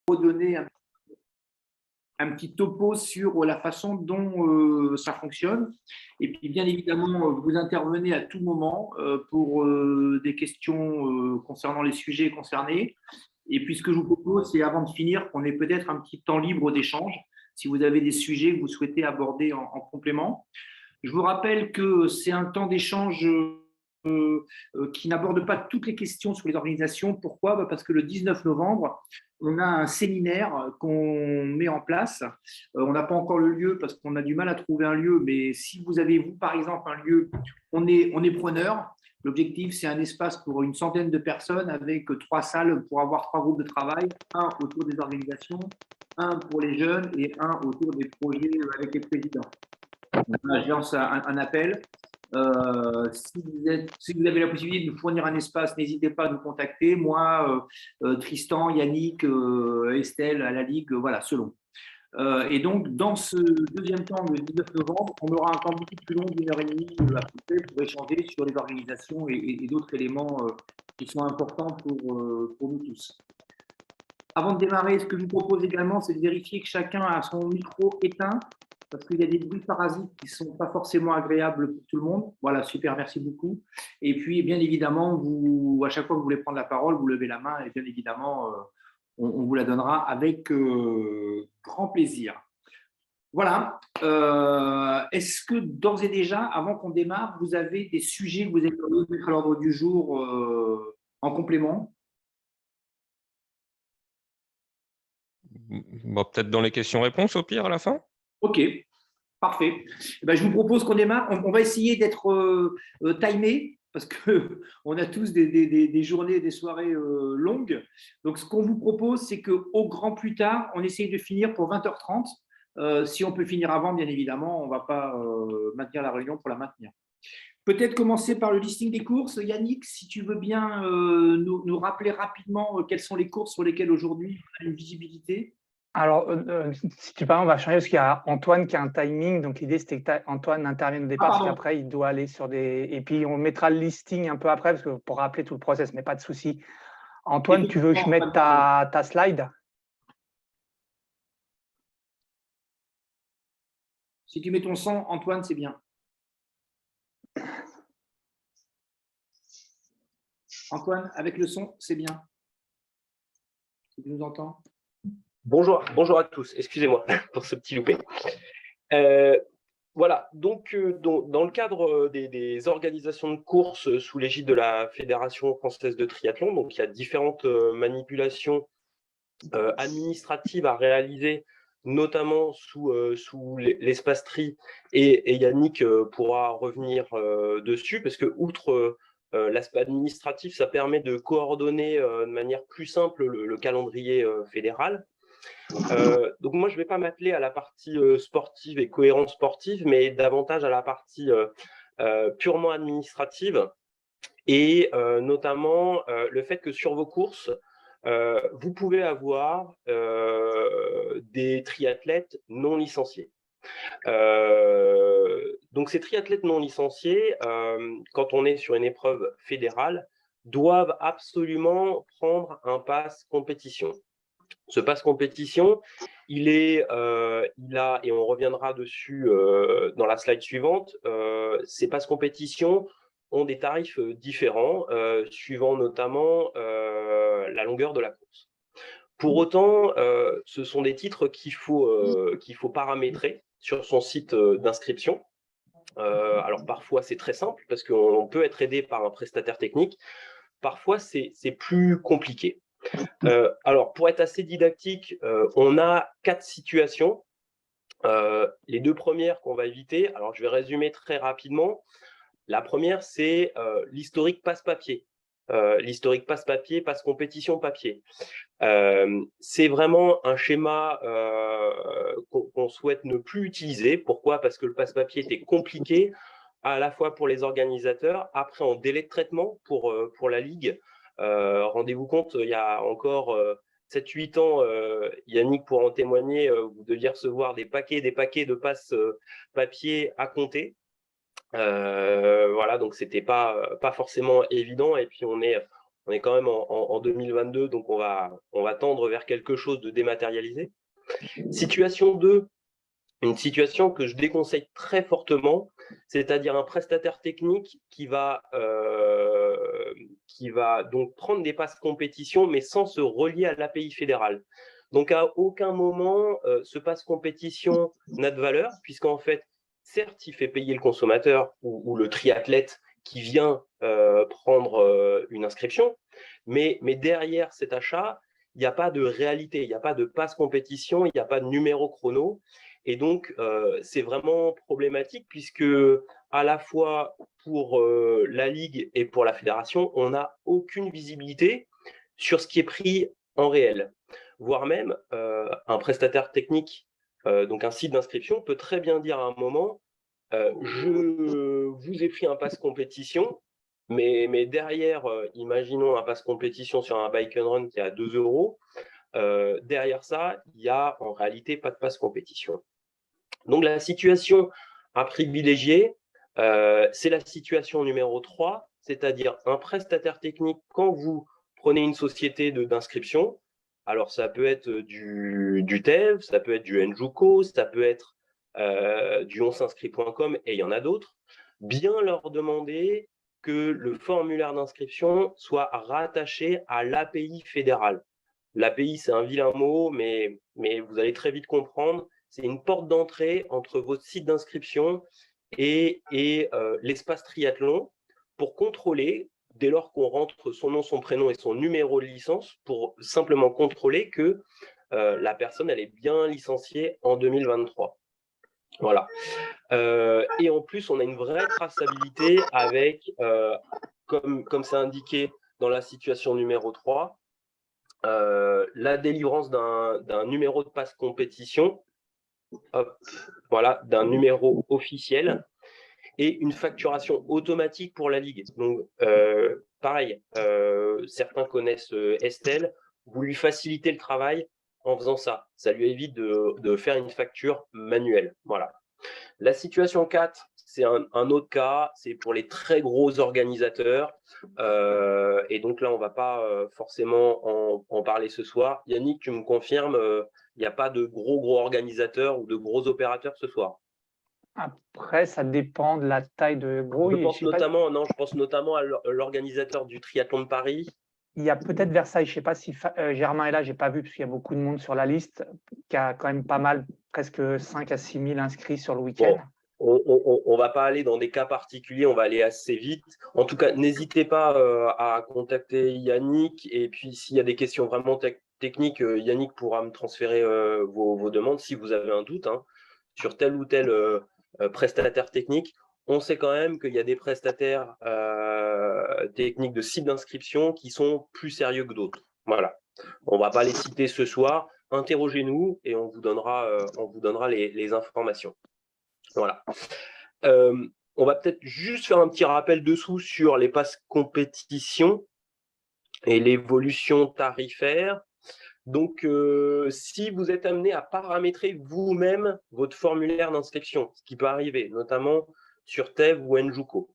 redonner un petit topo sur la façon dont ça fonctionne. Et puis, bien évidemment, vous intervenez à tout moment pour des questions concernant les sujets concernés. Et puis, ce que je vous propose, c'est avant de finir, qu'on ait peut-être un petit temps libre d'échange, si vous avez des sujets que vous souhaitez aborder en complément. Je vous rappelle que c'est un temps d'échange qui n'aborde pas toutes les questions sur les organisations. Pourquoi? Parce que le 19 novembre, on a un séminaire qu'on met en place. On n'a pas encore le lieu parce qu'on a du mal à trouver un lieu, mais si vous avez, vous, par exemple, un lieu, on est preneur. L'objectif, c'est un espace pour une centaine de personnes avec 3 salles pour avoir 3 groupes de travail, un autour des organisations, un pour les jeunes et un autour des projets avec les présidents. Donc là, je lance un appel. Si vous avez la possibilité de nous fournir un espace, n'hésitez pas à nous contacter. Moi, Tristan, Yannick, Estelle, à la Ligue, voilà, selon. Et donc, dans ce deuxième temps, le 19 novembre, on aura un temps beaucoup plus long d'1h30 à peu près pour échanger sur les organisations et d'autres éléments qui sont importants pour nous tous. Avant de démarrer, ce que je vous propose également, c'est de vérifier que chacun a son micro éteint, parce qu'il y a des bruits parasites qui ne sont pas forcément agréables pour tout le monde. Voilà, super, merci beaucoup. Et puis, bien évidemment, à chaque fois que vous voulez prendre la parole, vous levez la main et bien évidemment, on vous la donnera avec grand plaisir. Voilà. Est-ce que d'ores et déjà, avant qu'on démarre, vous avez des sujets que vous aimeriez mettre à l'ordre du jour en complément? Bon, peut-être dans les questions-réponses au pire à la fin. Ok, parfait. Eh ben, je vous propose qu'on démarre. On va essayer d'être timé parce qu'on a tous des journées et des soirées longues. Donc, ce qu'on vous propose, c'est qu'au grand plus tard, on essaye de finir pour 20h30. Si on peut finir avant, bien évidemment, on ne va pas maintenir la réunion pour la maintenir. Peut-être commencer par le listing des courses. Yannick, si tu veux bien nous rappeler rapidement quelles sont les courses sur lesquelles aujourd'hui on a une visibilité. Alors, si tu parles, on va changer parce qu'il y a Antoine qui a un timing. Donc, l'idée, c'était qu'Antoine intervienne au départ parce qu'après, il doit aller sur des… Et puis, on mettra le listing un peu après parce que pour rappeler tout le process, mais pas de souci. Antoine, tu veux que je mette ta slide? Si tu mets ton son, Antoine, c'est bien. Antoine, avec le son, c'est bien. Tu nous entends? Bonjour à tous. Excusez-moi pour ce petit loupé. Voilà, donc dans le cadre des organisations de courses sous l'égide de la Fédération française de triathlon, donc il y a différentes manipulations administratives à réaliser, notamment sous l'espace tri, et Yannick pourra revenir dessus, parce que outre l'aspect administratif, ça permet de coordonner de manière plus simple le calendrier fédéral. Donc moi, je ne vais pas m'atteler à la partie sportive et cohérence sportive, mais davantage à la partie purement administrative, et notamment le fait que sur vos courses, vous pouvez avoir des triathlètes non licenciés. Donc ces triathlètes non licenciés, quand on est sur une épreuve fédérale, doivent absolument prendre un pass compétition. Ce pass compétition, il a, et on reviendra dessus dans la slide suivante, ces pass compétition ont des tarifs différents, suivant notamment la longueur de la course. Pour autant, ce sont des titres qu'il faut paramétrer sur son site d'inscription. Alors parfois, c'est très simple parce qu'on peut être aidé par un prestataire technique. Parfois, c'est plus compliqué. Alors, pour être assez didactique, on a 4 situations. Les 2 premières qu'on va éviter, alors je vais résumer très rapidement. La première, c'est l'historique passe-papier. L'historique passe-papier, passe-compétition papier. C'est vraiment un schéma qu'on souhaite ne plus utiliser. Pourquoi? Parce que le passe-papier était compliqué, à la fois pour les organisateurs, après en délai de traitement pour la Ligue. Rendez-vous compte, il y a encore 7-8 ans, Yannick pourra en témoigner, vous deviez recevoir des paquets de passes papier à compter. Voilà, donc c'était pas forcément évident, et puis on On est quand même en 2022, donc on va tendre vers quelque chose de dématérialisé. Situation 2, une situation que je déconseille très fortement, c'est-à-dire un prestataire technique qui va donc prendre des passes compétition, mais sans se relier à l'API fédérale. Donc, à aucun moment, ce passe compétition n'a de valeur, puisqu'en fait, certes, il fait payer le consommateur ou le triathlète qui vient prendre une inscription, mais derrière cet achat, il n'y a pas de réalité, il n'y a pas de passe compétition, il n'y a pas de numéro chrono. Et donc, c'est vraiment problématique puisque à la fois pour la Ligue et pour la fédération, on n'a aucune visibilité sur ce qui est pris en réel. Voire même, un prestataire technique, donc un site d'inscription, peut très bien dire à un moment, je vous ai pris un pass compétition, mais derrière, imaginons un pass compétition sur un bike and run qui est à 2 €. Derrière ça, il n'y a en réalité pas de passe compétition. Donc la situation à privilégier, c'est la situation numéro 3, c'est-à-dire un prestataire technique quand vous prenez une société d'inscription. Alors ça peut être du TEV, ça peut être du Enjuko, ça peut être du onsinscrit.com et il y en a d'autres. Bien leur demander que le formulaire d'inscription soit rattaché à l'API fédérale. L'API, c'est un vilain mot, mais vous allez très vite comprendre. C'est une porte d'entrée entre votre site d'inscription et l'espace triathlon pour contrôler, dès lors qu'on rentre son nom, son prénom et son numéro de licence, pour simplement contrôler que la personne elle est bien licenciée en 2023. Voilà. Et en plus, on a une vraie traçabilité avec, comme c'est indiqué dans la situation numéro 3, la délivrance d'un numéro de passe compétition, voilà, d'un numéro officiel et une facturation automatique pour la Ligue. Donc, pareil, certains connaissent Estelle, vous lui facilitez le travail en faisant ça. Ça lui évite de faire une facture manuelle. Voilà. La situation 4, c'est un autre cas, c'est pour les très gros organisateurs. Et donc là, on ne va pas forcément en parler ce soir. Yannick, tu me confirmes, il n'y a pas de gros organisateurs ou de gros opérateurs ce soir? Après, ça dépend de la taille de gros. Je pense notamment à l'organisateur du triathlon de Paris. Il y a peut-être Versailles, je ne sais pas si Germain est là, je n'ai pas vu parce qu'il y a beaucoup de monde sur la liste, qui a quand même pas mal, presque 5 à 6 000 inscrits sur le week-end. Bon, on ne va pas aller dans des cas particuliers, on va aller assez vite. En tout cas, n'hésitez pas à contacter Yannick. Et puis, s'il y a des questions vraiment techniques, Yannick pourra me transférer vos demandes si vous avez un doute sur tel ou tel prestataire technique. On sait quand même qu'il y a des prestataires techniques de sites d'inscription qui sont plus sérieux que d'autres. Voilà. On ne va pas les citer ce soir. Interrogez-nous et on vous donnera les informations. Voilà. On va peut-être juste faire un petit rappel dessous sur les passes compétition et l'évolution tarifaire. Donc, si vous êtes amené à paramétrer vous-même votre formulaire d'inscription, ce qui peut arriver, notamment sur TEV ou Enjuko,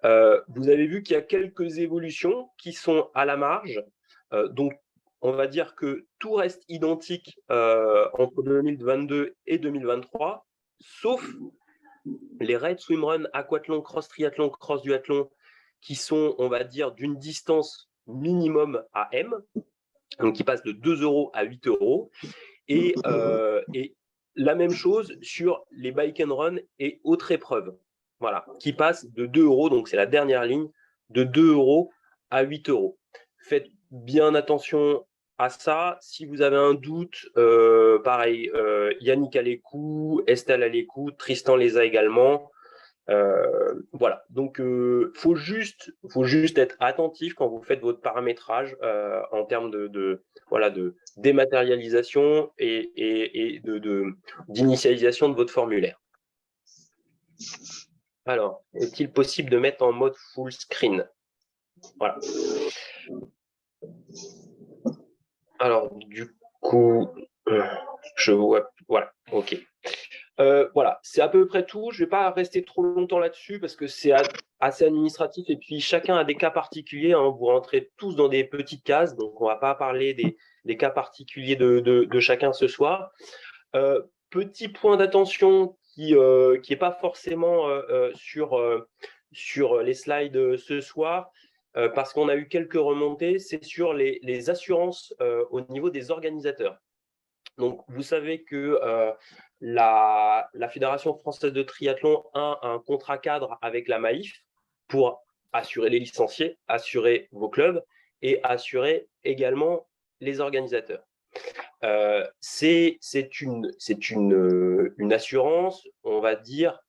vous avez vu qu'il y a quelques évolutions qui sont à la marge. Donc, on va dire que tout reste identique entre 2022 et 2023, sauf les raids, swimrun, aquathlon, cross triathlon, cross duathlon, qui sont, on va dire, d'une distance minimum à M, donc qui passent de 2 € à 8 €. Et la même chose sur les bike and run et autres épreuves, voilà, qui passent de 2 €, donc c'est la dernière ligne, de 2 € à 8 €. Faites bien attention à ça. Si vous avez un doute, pareil, Yannick a les coups, Estelle a les coups, Tristan les a également. Voilà, donc faut juste être attentif quand vous faites votre paramétrage en termes de dématérialisation et d'initialisation de votre formulaire. Alors, est-il possible de mettre en mode full screen? Voilà. Alors, du coup, je vois, voilà, ok. Voilà, c'est à peu près tout. Je ne vais pas rester trop longtemps là-dessus parce que c'est assez administratif et puis chacun a des cas particuliers. Hein, vous rentrez tous dans des petites cases, donc on ne va pas parler des cas particuliers de chacun ce soir. Petit point d'attention qui n'est pas forcément sur les slides ce soir, parce qu'on a eu quelques remontées, c'est sur les assurances au niveau des organisateurs. Donc, vous savez que la Fédération française de triathlon a un contrat cadre avec la MAIF pour assurer les licenciés, assurer vos clubs et assurer également les organisateurs. C'est une assurance, on va dire,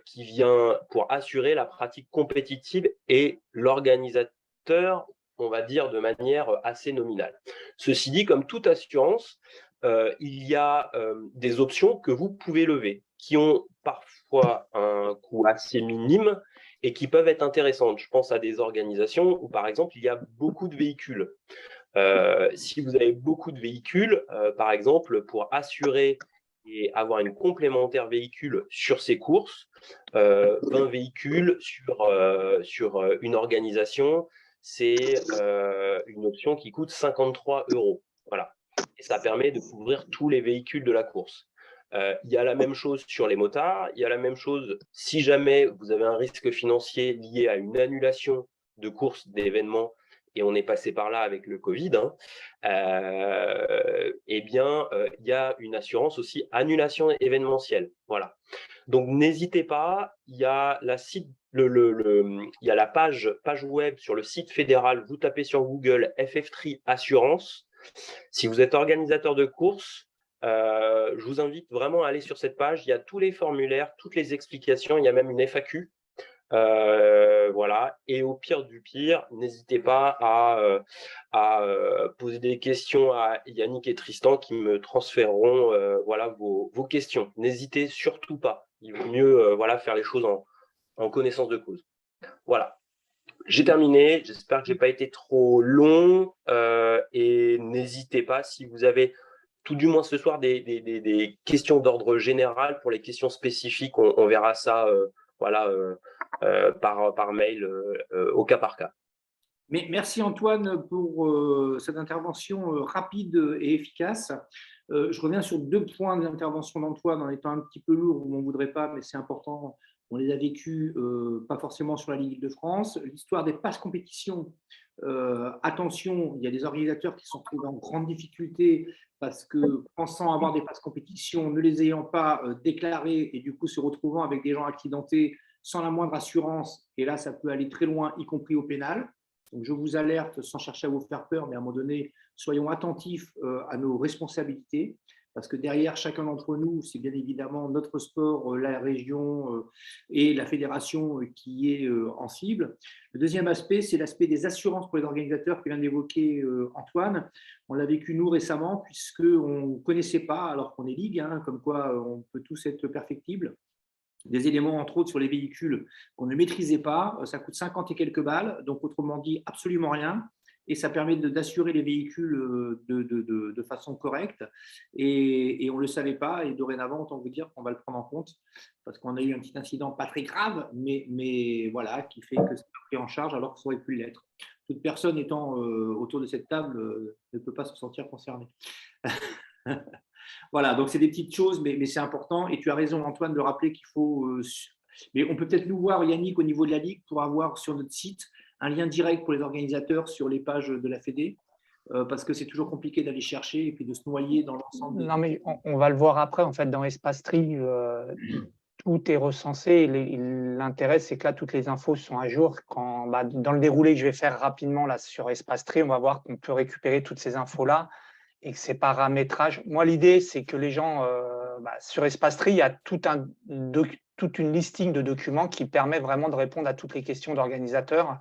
qui vient pour assurer la pratique compétitive et l'organisateur, on va dire, de manière assez nominale. Ceci dit, comme toute assurance, il y a des options que vous pouvez lever, qui ont parfois un coût assez minime et qui peuvent être intéressantes. Je pense à des organisations où, par exemple, il y a beaucoup de véhicules. Si vous avez beaucoup de véhicules, par exemple, pour assurer et avoir une complémentaire véhicule sur ces courses, 20 véhicules sur une organisation, c'est une option qui coûte 53 €. Voilà. Et ça permet de couvrir tous les véhicules de la course. Il y a la même chose sur les motards, il y a la même chose si jamais vous avez un risque financier lié à une annulation de course, d'événements, et on est passé par là avec le Covid, eh bien, il y a une assurance aussi annulation événementielle. Voilà. Donc, n'hésitez pas, il y a il y a la page web sur le site fédéral, vous tapez sur Google FF3 Assurance. Si vous êtes organisateur de courses, je vous invite vraiment à aller sur cette page. Il y a tous les formulaires, toutes les explications, il y a même une FAQ. Voilà. Et au pire du pire, n'hésitez pas à poser des questions à Yannick et Tristan qui me transféreront voilà, vos questions. N'hésitez surtout pas. Il vaut mieux voilà, faire les choses en connaissance de cause. Voilà. J'ai terminé. J'espère que je n'ai pas été trop long. Et n'hésitez pas, si vous avez tout du moins ce soir des questions d'ordre général, pour les questions spécifiques, on verra ça voilà, par mail au cas par cas. Mais merci Antoine pour cette intervention rapide et efficace. Je reviens sur 2 points d'intervention d'Antoine en étant un petit peu lourd, on ne voudrait pas, mais c'est important. On les a vécus, pas forcément sur la Ligue de France. L'histoire des passes compétition, attention, il y a des organisateurs qui sont trouvés en grande difficulté parce que pensant avoir des passes compétition, ne les ayant pas déclarées et du coup se retrouvant avec des gens accidentés sans la moindre assurance. Et là, ça peut aller très loin, y compris au pénal. Donc, je vous alerte sans chercher à vous faire peur, mais à un moment donné, soyons attentifs à nos responsabilités, parce que derrière chacun d'entre nous, c'est bien évidemment notre sport, la région et la fédération qui est en cible. Le deuxième aspect, c'est l'aspect des assurances pour les organisateurs que vient d'évoquer Antoine. On l'a vécu nous récemment, puisqu'on ne connaissait pas, alors qu'on est ligue, comme quoi on peut tous être perfectibles, des éléments, entre autres, sur les véhicules qu'on ne maîtrisait pas. Ça coûte 50 et quelques balles, donc autrement dit, absolument rien. Et ça permet d'assurer les véhicules de façon correcte. Et on ne le savait pas. Et dorénavant, autant vous dire qu'on va le prendre en compte, parce qu'on a eu un petit incident pas très grave, mais voilà, qui fait que c'est pris en charge alors que ça aurait pu l'être. Toute personne étant autour de cette table ne peut pas se sentir concernée. Voilà, donc c'est des petites choses, mais c'est important. Et tu as raison, Antoine, de rappeler qu'il faut… mais on peut peut-être nous voir, Yannick, au niveau de la Ligue, pour avoir sur notre site un lien direct pour les organisateurs sur les pages de la Fédé, parce que c'est toujours compliqué d'aller chercher et puis de se noyer dans l'ensemble. Non, mais on va le voir après, en fait, dans Espace Tri, tout est recensé. L'intérêt, c'est que là, toutes les infos sont à jour. Dans le déroulé que je vais faire rapidement là, sur Espace Tri, on va voir qu'on peut récupérer toutes ces infos-là et que c'est paramétrage. Moi, l'idée, c'est que les gens, sur Espace Tri, il y a toute une listing de documents qui permet vraiment de répondre à toutes les questions d'organisateurs.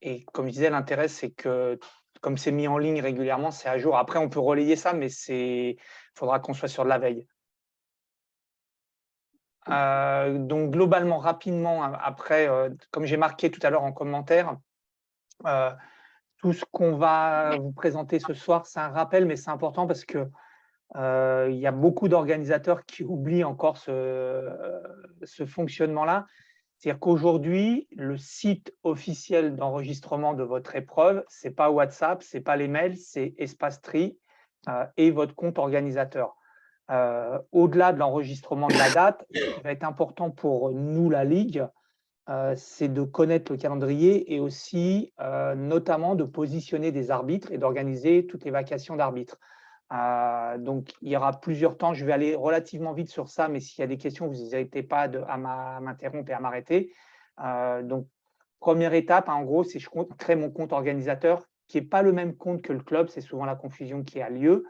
Et comme je disais, l'intérêt, c'est que comme c'est mis en ligne régulièrement, c'est à jour. Après, on peut relayer ça, mais il faudra qu'on soit sur de la veille. Donc, globalement, rapidement, après, comme j'ai marqué tout à l'heure en commentaire, tout ce qu'on va vous présenter ce soir, c'est un rappel, mais c'est important parce que il y a beaucoup d'organisateurs qui oublient encore ce fonctionnement-là. C'est-à-dire qu'aujourd'hui, le site officiel d'enregistrement de votre épreuve, ce n'est pas WhatsApp, ce n'est pas les mails, c'est Espacetree et votre compte organisateur. Au-delà de l'enregistrement de la date, ce qui va être important pour nous, la Ligue, c'est de connaître le calendrier et aussi notamment de positionner des arbitres et d'organiser toutes les vacations d'arbitres. Donc, il y aura plusieurs temps. Je vais aller relativement vite sur ça, mais s'il y a des questions, vous n'hésitez pas à m'interrompre et à m'arrêter. Donc, première étape, en gros, c'est je crée mon compte organisateur, qui n'est pas le même compte que le club. C'est souvent la confusion qui a lieu.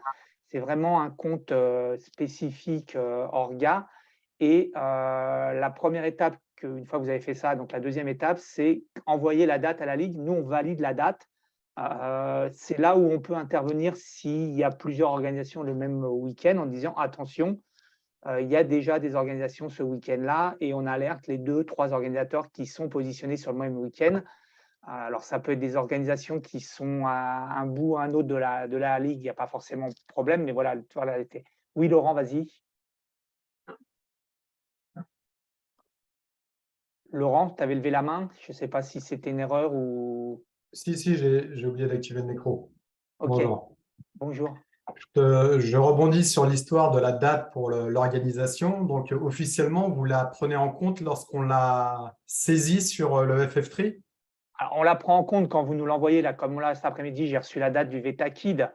C'est vraiment un compte spécifique orga. Et la première étape, une fois que vous avez fait ça, donc la deuxième étape, c'est envoyer la date à la Ligue. Nous, on valide la date. C'est là où on peut intervenir s'il y a plusieurs organisations le même week-end en disant attention, il y a déjà des organisations ce week-end-là et on alerte les 2-3 organisateurs qui sont positionnés sur le même week-end. Alors, ça peut être des organisations qui sont à un bout ou à un autre de la Ligue, il n'y a pas forcément de problème, mais voilà. Oui, Laurent, vas-y. Laurent, tu avais levé la main. Je ne sais pas si c'était une erreur ou… Si, j'ai oublié d'activer le micro. Ok, Bonjour. bonjour. Je rebondis sur l'histoire de la date pour l'organisation. Donc, officiellement, vous la prenez en compte lorsqu'on l'a saisie sur le FF3? Alors, on la prend en compte quand vous nous l'envoyez. Là, comme là, cet après-midi, j'ai reçu la date du VETA-KID.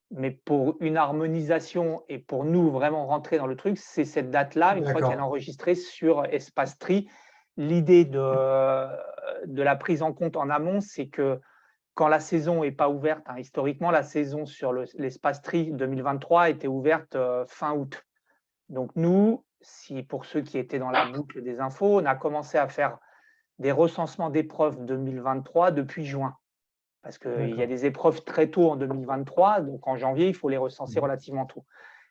Mais pour une harmonisation et pour nous vraiment rentrer dans le truc, c'est cette date-là, une fois qu'elle est enregistrée sur Espacetree. L'idée de la prise en compte en amont, c'est que quand la saison n'est pas ouverte, historiquement, la saison sur l'Espacetree 2023 était ouverte fin août. Donc nous, pour ceux qui étaient dans la boucle des infos, on a commencé à faire des recensements d'épreuves 2023 depuis juin. Parce qu'il y a des épreuves très tôt en 2023, donc en janvier, il faut les recenser relativement tôt.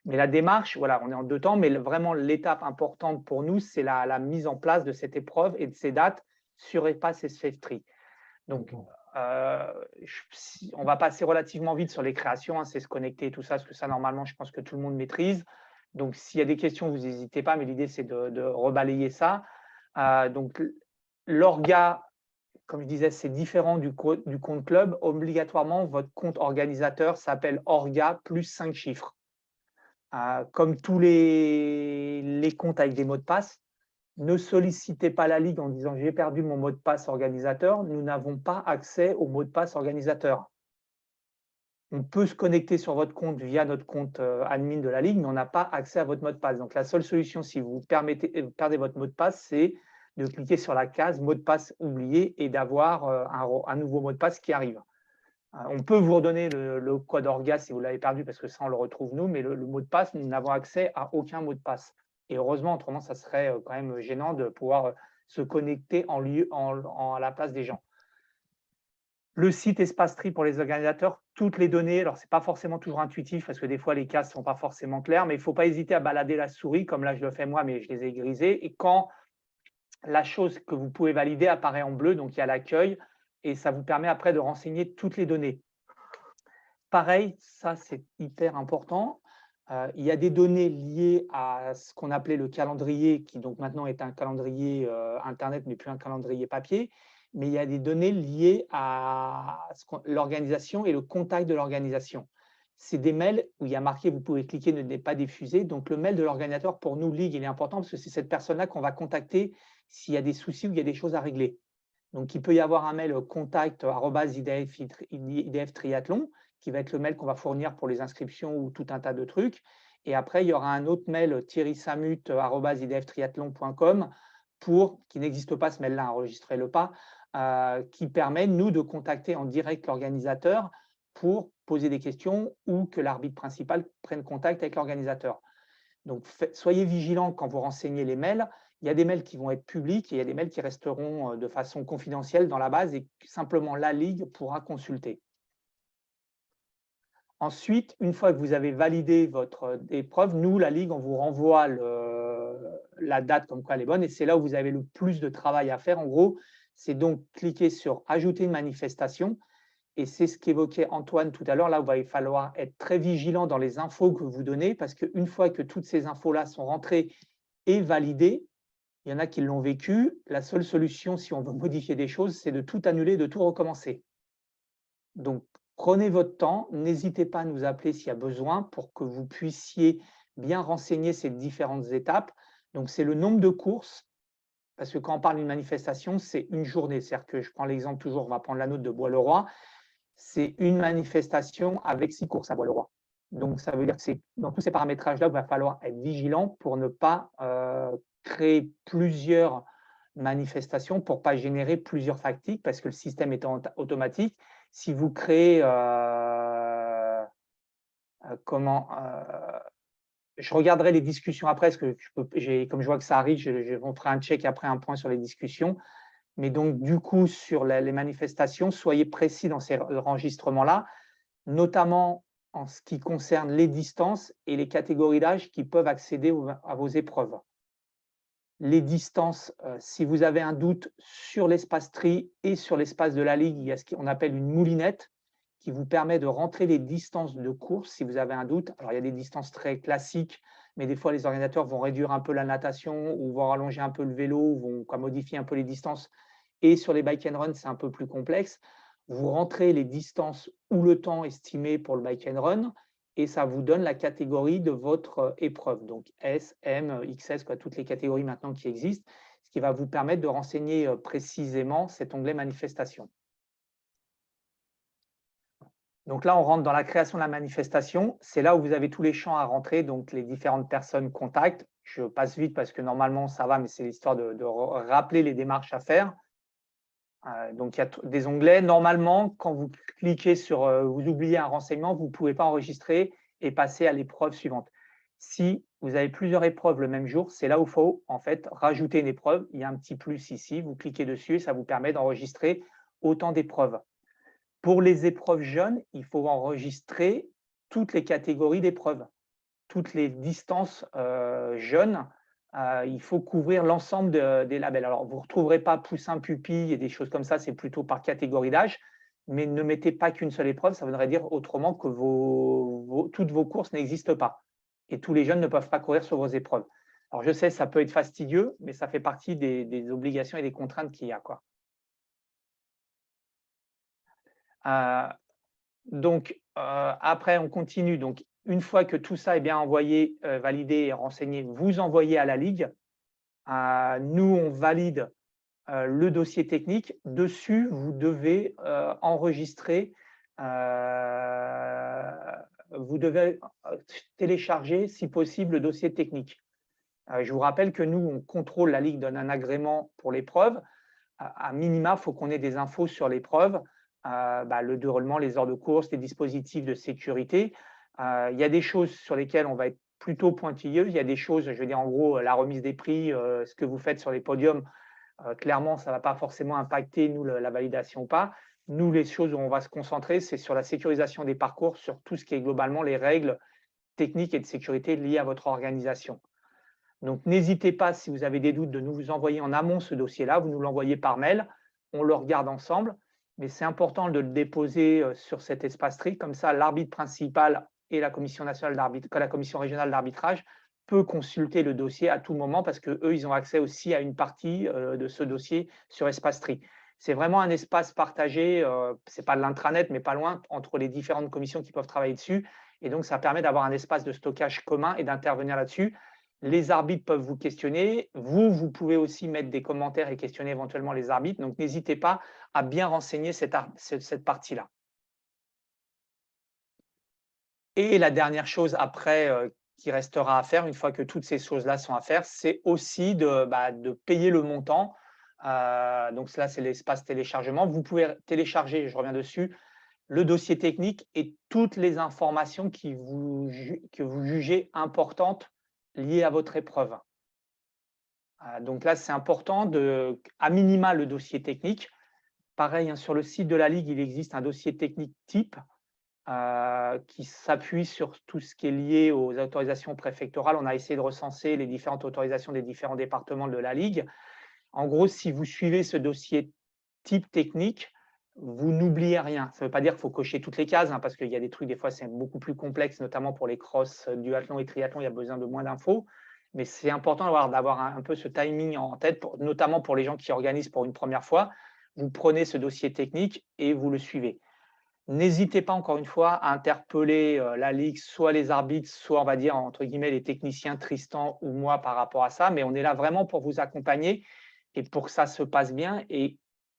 Mais la démarche, voilà, on est en 2 temps, mais vraiment l'étape importante pour nous, c'est la mise en place de cette épreuve et de ces dates sur Espace Espacetree. Donc, on va passer relativement vite sur les créations, c'est se connecter et tout ça, parce que ça, normalement, je pense que tout le monde maîtrise. Donc, s'il y a des questions, vous n'hésitez pas, mais l'idée, c'est de rebalayer ça. Donc, l'orga, comme je disais, c'est différent du compte club. Obligatoirement, votre compte organisateur s'appelle orga plus 5 chiffres. Comme tous les comptes avec des mots de passe, ne sollicitez pas la Ligue en disant « j'ai perdu mon mot de passe organisateur ». Nous n'avons pas accès au mot de passe organisateur. On peut se connecter sur votre compte via notre compte admin de la Ligue, mais on n'a pas accès à votre mot de passe. Donc, la seule solution, si vous perdez votre mot de passe, c'est de cliquer sur la case mot de passe oublié et d'avoir un nouveau mot de passe qui arrive. On peut vous redonner le code orga si vous l'avez perdu, parce que ça, on le retrouve nous, mais le mot de passe, nous n'avons accès à aucun mot de passe. Et heureusement, autrement, ça serait quand même gênant de pouvoir se connecter à la place des gens. Le site Espacetree pour les organisateurs, toutes les données, alors ce n'est pas forcément toujours intuitif parce que des fois les cases ne sont pas forcément claires, mais il ne faut pas hésiter à balader la souris, comme là je le fais moi, mais je les ai grisées. Et quand la chose que vous pouvez valider apparaît en bleu, donc il y a l'accueil, et ça vous permet après de renseigner toutes les données. Pareil, ça c'est hyper important. Il y a des données liées à ce qu'on appelait le calendrier, qui donc maintenant est un calendrier Internet, mais plus un calendrier papier. Mais il y a des données liées à l'organisation et le contact de l'organisation. C'est des mails où il y a marqué « vous pouvez cliquer, ne n'est pas diffusé ». Donc, le mail de l'organisateur, pour nous, Ligue, il est important parce que c'est cette personne-là qu'on va contacter s'il y a des soucis ou il y a des choses à régler. Donc, il peut y avoir un mail contact@idf triathlon qui va être le mail qu'on va fournir pour les inscriptions ou tout un tas de trucs. Et après, il y aura un autre mail thierrysamut@idftriathlon.com qui n'existe pas, ce mail-là, enregistrez-le pas, qui permet, nous, de contacter en direct l'organisateur pour poser des questions ou que l'arbitre principal prenne contact avec l'organisateur. Donc, soyez vigilants quand vous renseignez les mails. Il y a des mails qui vont être publics et il y a des mails qui resteront de façon confidentielle dans la base et simplement la Ligue pourra consulter. Ensuite, une fois que vous avez validé votre épreuve, nous, la Ligue, on vous renvoie la date comme quoi elle est bonne et c'est là où vous avez le plus de travail à faire. En gros, c'est donc cliquer sur « Ajouter une manifestation » et c'est ce qu'évoquait Antoine tout à l'heure. Là, il va falloir être très vigilant dans les infos que vous donnez parce qu'une fois que toutes ces infos-là sont rentrées et validées, Il y en a qui l'ont vécu. La seule solution, si on veut modifier des choses, c'est de tout annuler, de tout recommencer. Donc, prenez votre temps, n'hésitez pas à nous appeler s'il y a besoin pour que vous puissiez bien renseigner ces différentes étapes. Donc, c'est le nombre de courses, parce que quand on parle d'une manifestation, c'est une journée. C'est-à-dire que je prends l'exemple toujours, on va prendre la note de Bois-le-Roi, c'est une manifestation avec 6 courses à Bois-le-Roi. Donc, ça veut dire que dans tous ces paramétrages-là, il va falloir être vigilant pour ne pas créer plusieurs manifestations, pour ne pas générer plusieurs fatigues, parce que le système étant automatique, si vous créez je regarderai les discussions après, parce que comme je vois que ça arrive, on fera un check après, un point sur les discussions. Mais donc, du coup, sur les manifestations, soyez précis dans ces enregistrements-là, notamment en ce qui concerne les distances et les catégories d'âge qui peuvent accéder à vos épreuves. Les distances, si vous avez un doute sur l'espace tri et sur l'espace de la ligue, il y a ce qu'on appelle une moulinette qui vous permet de rentrer les distances de course si vous avez un doute. Alors, il y a des distances très classiques, mais des fois, les organisateurs vont réduire un peu la natation ou vont rallonger un peu le vélo ou vont modifier un peu les distances. Et sur les bike and run, c'est un peu plus complexe. Vous rentrez les distances ou le temps estimé pour le bike and run et ça vous donne la catégorie de votre épreuve. Donc S, M, XS, toutes les catégories maintenant qui existent, ce qui va vous permettre de renseigner précisément cet onglet manifestation. Donc là, on rentre dans la création de la manifestation. C'est là où vous avez tous les champs à rentrer, donc les différentes personnes contacts. Je passe vite parce que normalement, ça va, mais c'est l'histoire de rappeler les démarches à faire. Donc, il y a des onglets. Normalement, quand vous cliquez sur vous oubliez un renseignement, vous ne pouvez pas enregistrer et passer à l'épreuve suivante. Si vous avez plusieurs épreuves le même jour, c'est là où il faut en fait rajouter une épreuve. Il y a un petit plus ici, vous cliquez dessus et ça vous permet d'enregistrer autant d'épreuves. Pour les épreuves jeunes, il faut enregistrer toutes les catégories d'épreuves, toutes les distances jeunes. Il faut couvrir l'ensemble des labels. Alors, vous ne retrouverez pas poussin, pupille et des choses comme ça, c'est plutôt par catégorie d'âge, mais ne mettez pas qu'une seule épreuve, ça voudrait dire autrement que toutes vos courses n'existent pas. Et tous les jeunes ne peuvent pas courir sur vos épreuves. Alors, je sais, ça peut être fastidieux, mais ça fait partie des obligations et des contraintes qu'il y a, quoi. Donc, après, on continue. Donc, une fois que tout ça est bien envoyé, validé et renseigné, vous envoyez à la Ligue. Nous, on valide le dossier technique. Dessus, vous devez enregistrer, vous devez télécharger, si possible, le dossier technique. Je vous rappelle que nous, on contrôle, la Ligue donne un agrément pour l'épreuve. À minima, il faut qu'on ait des infos sur l'épreuve. Le déroulement, les heures de course, les dispositifs de sécurité. Il y a des choses sur lesquelles on va être plutôt pointilleux. Il y a des choses, je veux dire en gros, la remise des prix, ce que vous faites sur les podiums, clairement, ça ne va pas forcément impacter nous la validation ou pas. Nous, les choses où on va se concentrer, c'est sur la sécurisation des parcours, sur tout ce qui est globalement les règles techniques et de sécurité liées à votre organisation. Donc, n'hésitez pas, si vous avez des doutes, de nous envoyer en amont ce dossier-là. Vous nous l'envoyez par mail, on le regarde ensemble. Mais c'est important de le déposer sur cet espace tri. Comme ça, l'arbitre principal et la commission régionale d'arbitrage peut consulter le dossier à tout moment parce qu'eux, ils ont accès aussi à une partie de ce dossier sur espace tri. C'est vraiment un espace partagé, ce n'est pas de l'intranet, mais pas loin, entre les différentes commissions qui peuvent travailler dessus. Et donc, ça permet d'avoir un espace de stockage commun et d'intervenir là-dessus. Les arbitres peuvent vous questionner. Vous pouvez aussi mettre des commentaires et questionner éventuellement les arbitres. Donc, n'hésitez pas à bien renseigner cette partie-là. Et la dernière chose après qui restera à faire, une fois que toutes ces choses-là sont à faire, c'est aussi de payer le montant. Donc, là, c'est l'espace téléchargement. Vous pouvez télécharger, je reviens dessus, le dossier technique et toutes les informations que vous jugez importantes liées à votre épreuve. Donc là, c'est important à minima le dossier technique. Pareil, sur le site de la Ligue, il existe un dossier technique type qui s'appuie sur tout ce qui est lié aux autorisations préfectorales. On a essayé de recenser les différentes autorisations des différents départements de la Ligue. En gros, si vous suivez ce dossier type technique, vous n'oubliez rien. Ça ne veut pas dire qu'il faut cocher toutes les cases, parce qu'il y a des trucs, des fois, c'est beaucoup plus complexe, notamment pour les crosses, duathlon et triathlon, il y a besoin de moins d'infos. Mais c'est important d'avoir un peu ce timing en tête, notamment pour les gens qui organisent pour une première fois. Vous prenez ce dossier technique et vous le suivez. N'hésitez pas, encore une fois, à interpeller la Ligue, soit les arbitres, soit, on va dire, entre guillemets, les techniciens, Tristan ou moi, par rapport à ça. Mais on est là vraiment pour vous accompagner et pour que ça se passe bien et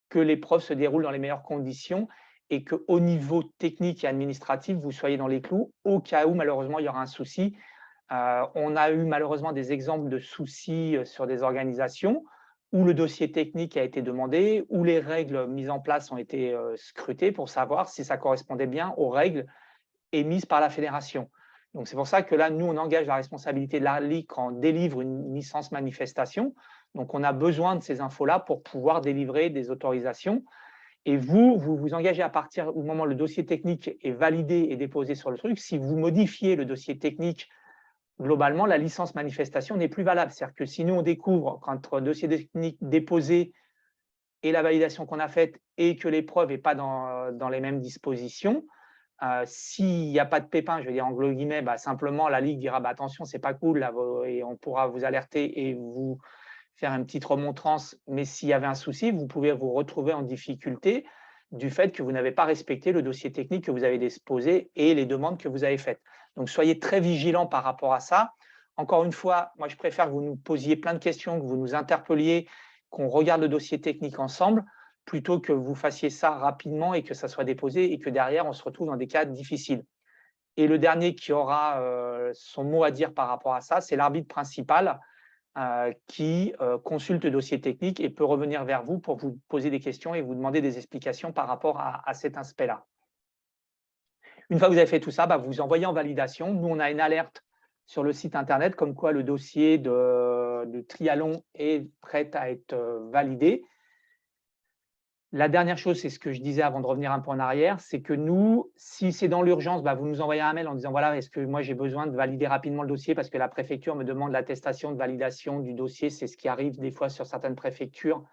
que l'épreuve se déroule dans les meilleures conditions et qu'au niveau technique et administratif, vous soyez dans les clous au cas où, malheureusement, il y aura un souci. On a eu malheureusement des exemples de soucis sur des organisations où le dossier technique a été demandé, où les règles mises en place ont été scrutées pour savoir si ça correspondait bien aux règles émises par la fédération. Donc c'est pour ça que là, nous, on engage la responsabilité de la Ligue quand on délivre une licence manifestation. Donc on a besoin de ces infos-là pour pouvoir délivrer des autorisations. Et vous vous engagez à partir du moment où le dossier technique est validé et déposé sur le truc. Si vous modifiez le dossier technique, globalement, la licence manifestation n'est plus valable. C'est-à-dire que si nous, on découvre qu'entre le dossier technique déposé et la validation qu'on a faite et que l'épreuve n'est pas dans les mêmes dispositions, s'il n'y a pas de pépin, je veux dire, en guillemets, simplement, la Ligue dira attention, c'est pas cool, là, et on pourra vous alerter et vous faire une petite remontrance. Mais s'il y avait un souci, vous pouvez vous retrouver en difficulté du fait que vous n'avez pas respecté le dossier technique que vous avez déposé et les demandes que vous avez faites. Donc, soyez très vigilants par rapport à ça. Encore une fois, moi, je préfère que vous nous posiez plein de questions, que vous nous interpelliez, qu'on regarde le dossier technique ensemble, plutôt que vous fassiez ça rapidement et que ça soit déposé et que derrière, on se retrouve dans des cas difficiles. Et le dernier qui aura son mot à dire par rapport à ça, c'est l'arbitre principal qui consulte le dossier technique et peut revenir vers vous pour vous poser des questions et vous demander des explications par rapport à cet aspect-là. Une fois que vous avez fait tout ça, vous envoyez en validation. Nous, on a une alerte sur le site internet comme quoi le dossier de triathlon est prêt à être validé. La dernière chose, c'est ce que je disais avant de revenir un peu en arrière, c'est que nous, si c'est dans l'urgence, vous nous envoyez un mail en disant voilà, est-ce que moi j'ai besoin de valider rapidement le dossier parce que la préfecture me demande l'attestation de validation du dossier. C'est ce qui arrive des fois sur certaines préfectures.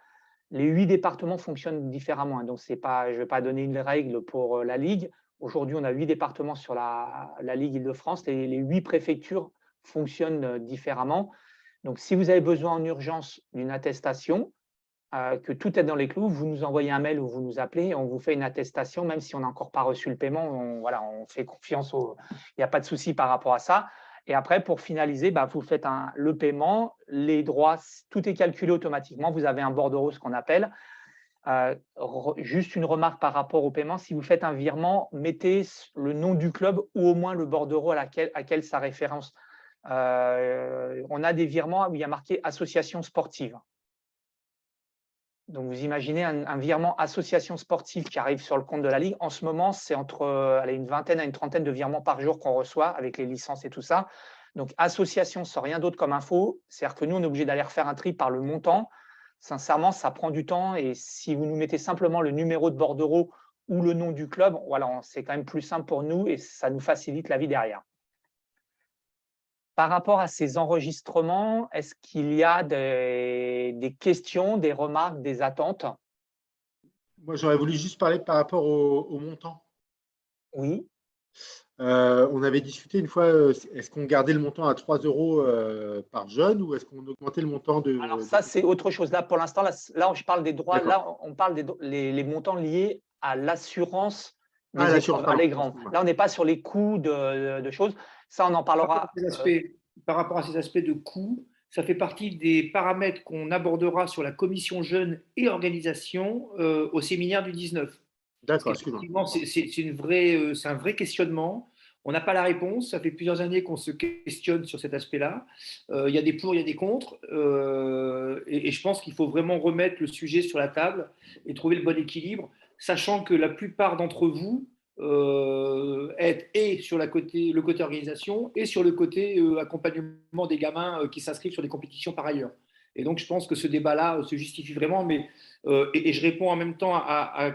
Les 8 départements fonctionnent différemment. Donc, je ne vais pas donner une règle pour la Ligue. Aujourd'hui, on a 8 départements sur la Ligue Île-de-France. Les 8 préfectures fonctionnent différemment. Donc, si vous avez besoin en urgence d'une attestation, que tout est dans les clous, vous nous envoyez un mail ou vous nous appelez, on vous fait une attestation, même si on n'a encore pas reçu le paiement, on fait confiance, il n'y a pas de souci par rapport à ça. Et après, pour finaliser, vous faites le paiement, les droits, tout est calculé automatiquement, vous avez un bordereau, ce qu'on appelle. Juste une remarque par rapport au paiement, si vous faites un virement, mettez le nom du club ou au moins le bordereau à quel ça référence. On a des virements où il y a marqué association sportive. Donc, vous imaginez un virement association sportive qui arrive sur le compte de la Ligue. En ce moment, c'est entre une vingtaine à une trentaine de virements par jour qu'on reçoit avec les licences et tout ça. Donc, association sans rien d'autre comme info. C'est-à-dire que nous, on est obligé d'aller refaire un tri par le montant. Sincèrement, ça prend du temps. Et si vous nous mettez simplement le numéro de bordereau ou le nom du club, c'est quand même plus simple pour nous et ça nous facilite la vie derrière. Par rapport à ces enregistrements, est-ce qu'il y a des questions, des remarques, des attentes? Moi, j'aurais voulu juste parler par rapport au montant. Oui. On avait discuté une fois, est-ce qu'on gardait le montant à 3 € par jeune ou est-ce qu'on augmentait le montant de… Alors ça, c'est autre chose. Là, pour l'instant, là, je parle des droits. Là, on parle les montants liés à l'assurance des épreuves allégrantes. Là, on n'est pas sur les coûts de choses. Ça, on en parlera. Par rapport à ces aspects de coûts, ça fait partie des paramètres qu'on abordera sur la commission jeunes et organisation au séminaire du 19. D'accord, effectivement, c'est un vrai questionnement. On n'a pas la réponse. Ça fait plusieurs années qu'on se questionne sur cet aspect-là. Il y a des pour, il y a des contre. Et je pense qu'il faut vraiment remettre le sujet sur la table et trouver le bon équilibre, sachant que la plupart d'entre vous être et sur le côté organisation et sur le côté accompagnement des gamins qui s'inscrivent sur des compétitions par ailleurs. Et donc, je pense que ce débat-là se justifie vraiment. Et je réponds en même temps à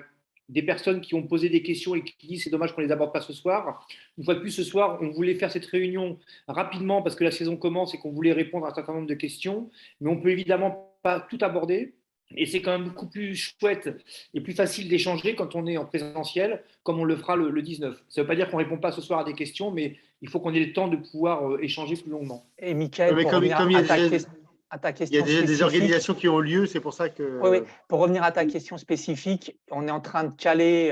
des personnes qui ont posé des questions et qui disent c'est dommage qu'on ne les aborde pas ce soir. Une fois de plus, ce soir, on voulait faire cette réunion rapidement parce que la saison commence et qu'on voulait répondre à un certain nombre de questions. Mais on ne peut évidemment pas tout aborder. Et c'est quand même beaucoup plus chouette et plus facile d'échanger quand on est en présentiel, comme on le fera le 19. Ça ne veut pas dire qu'on ne répond pas ce soir à des questions, mais il faut qu'on ait le temps de pouvoir échanger plus longuement. Et Mickaël, Mais pour comme- revenir comme il y a à ta Il y question a déjà des spécifique, organisations qui ont lieu, c'est pour ça que… oui, pour revenir à ta question spécifique, on est en train de caler,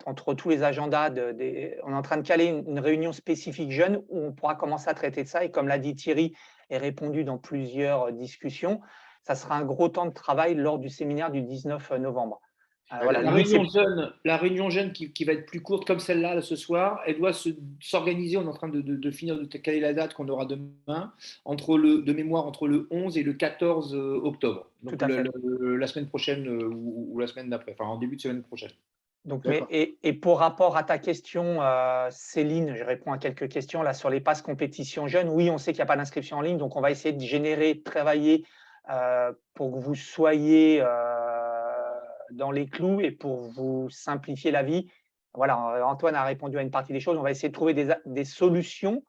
entre tous les agendas, on est en train de caler une réunion spécifique jeunes où on pourra commencer à traiter de ça. Et comme l'a dit Thierry et répondu dans plusieurs discussions, ça sera un gros temps de travail lors du séminaire du 19 novembre. Voilà, La l'idée, réunion jeune qui va être plus courte comme celle-là ce soir, elle doit s'organiser. On est en train de finir de caler la date qu'on aura demain, de mémoire entre le 11 et le 14 octobre. Donc Tout à fait. la semaine prochaine ou la semaine d'après, enfin en début de semaine prochaine. Donc, D'accord. et pour rapport à ta question, Céline, je réponds à quelques questions là sur les passes compétition jeunes. Oui, on sait qu'il n'y a pas d'inscription en ligne, donc on va essayer de générer, de travailler pour que vous soyez dans les clous et pour vous simplifier la vie. Voilà, Antoine a répondu à une partie des choses. On va essayer de trouver des solutions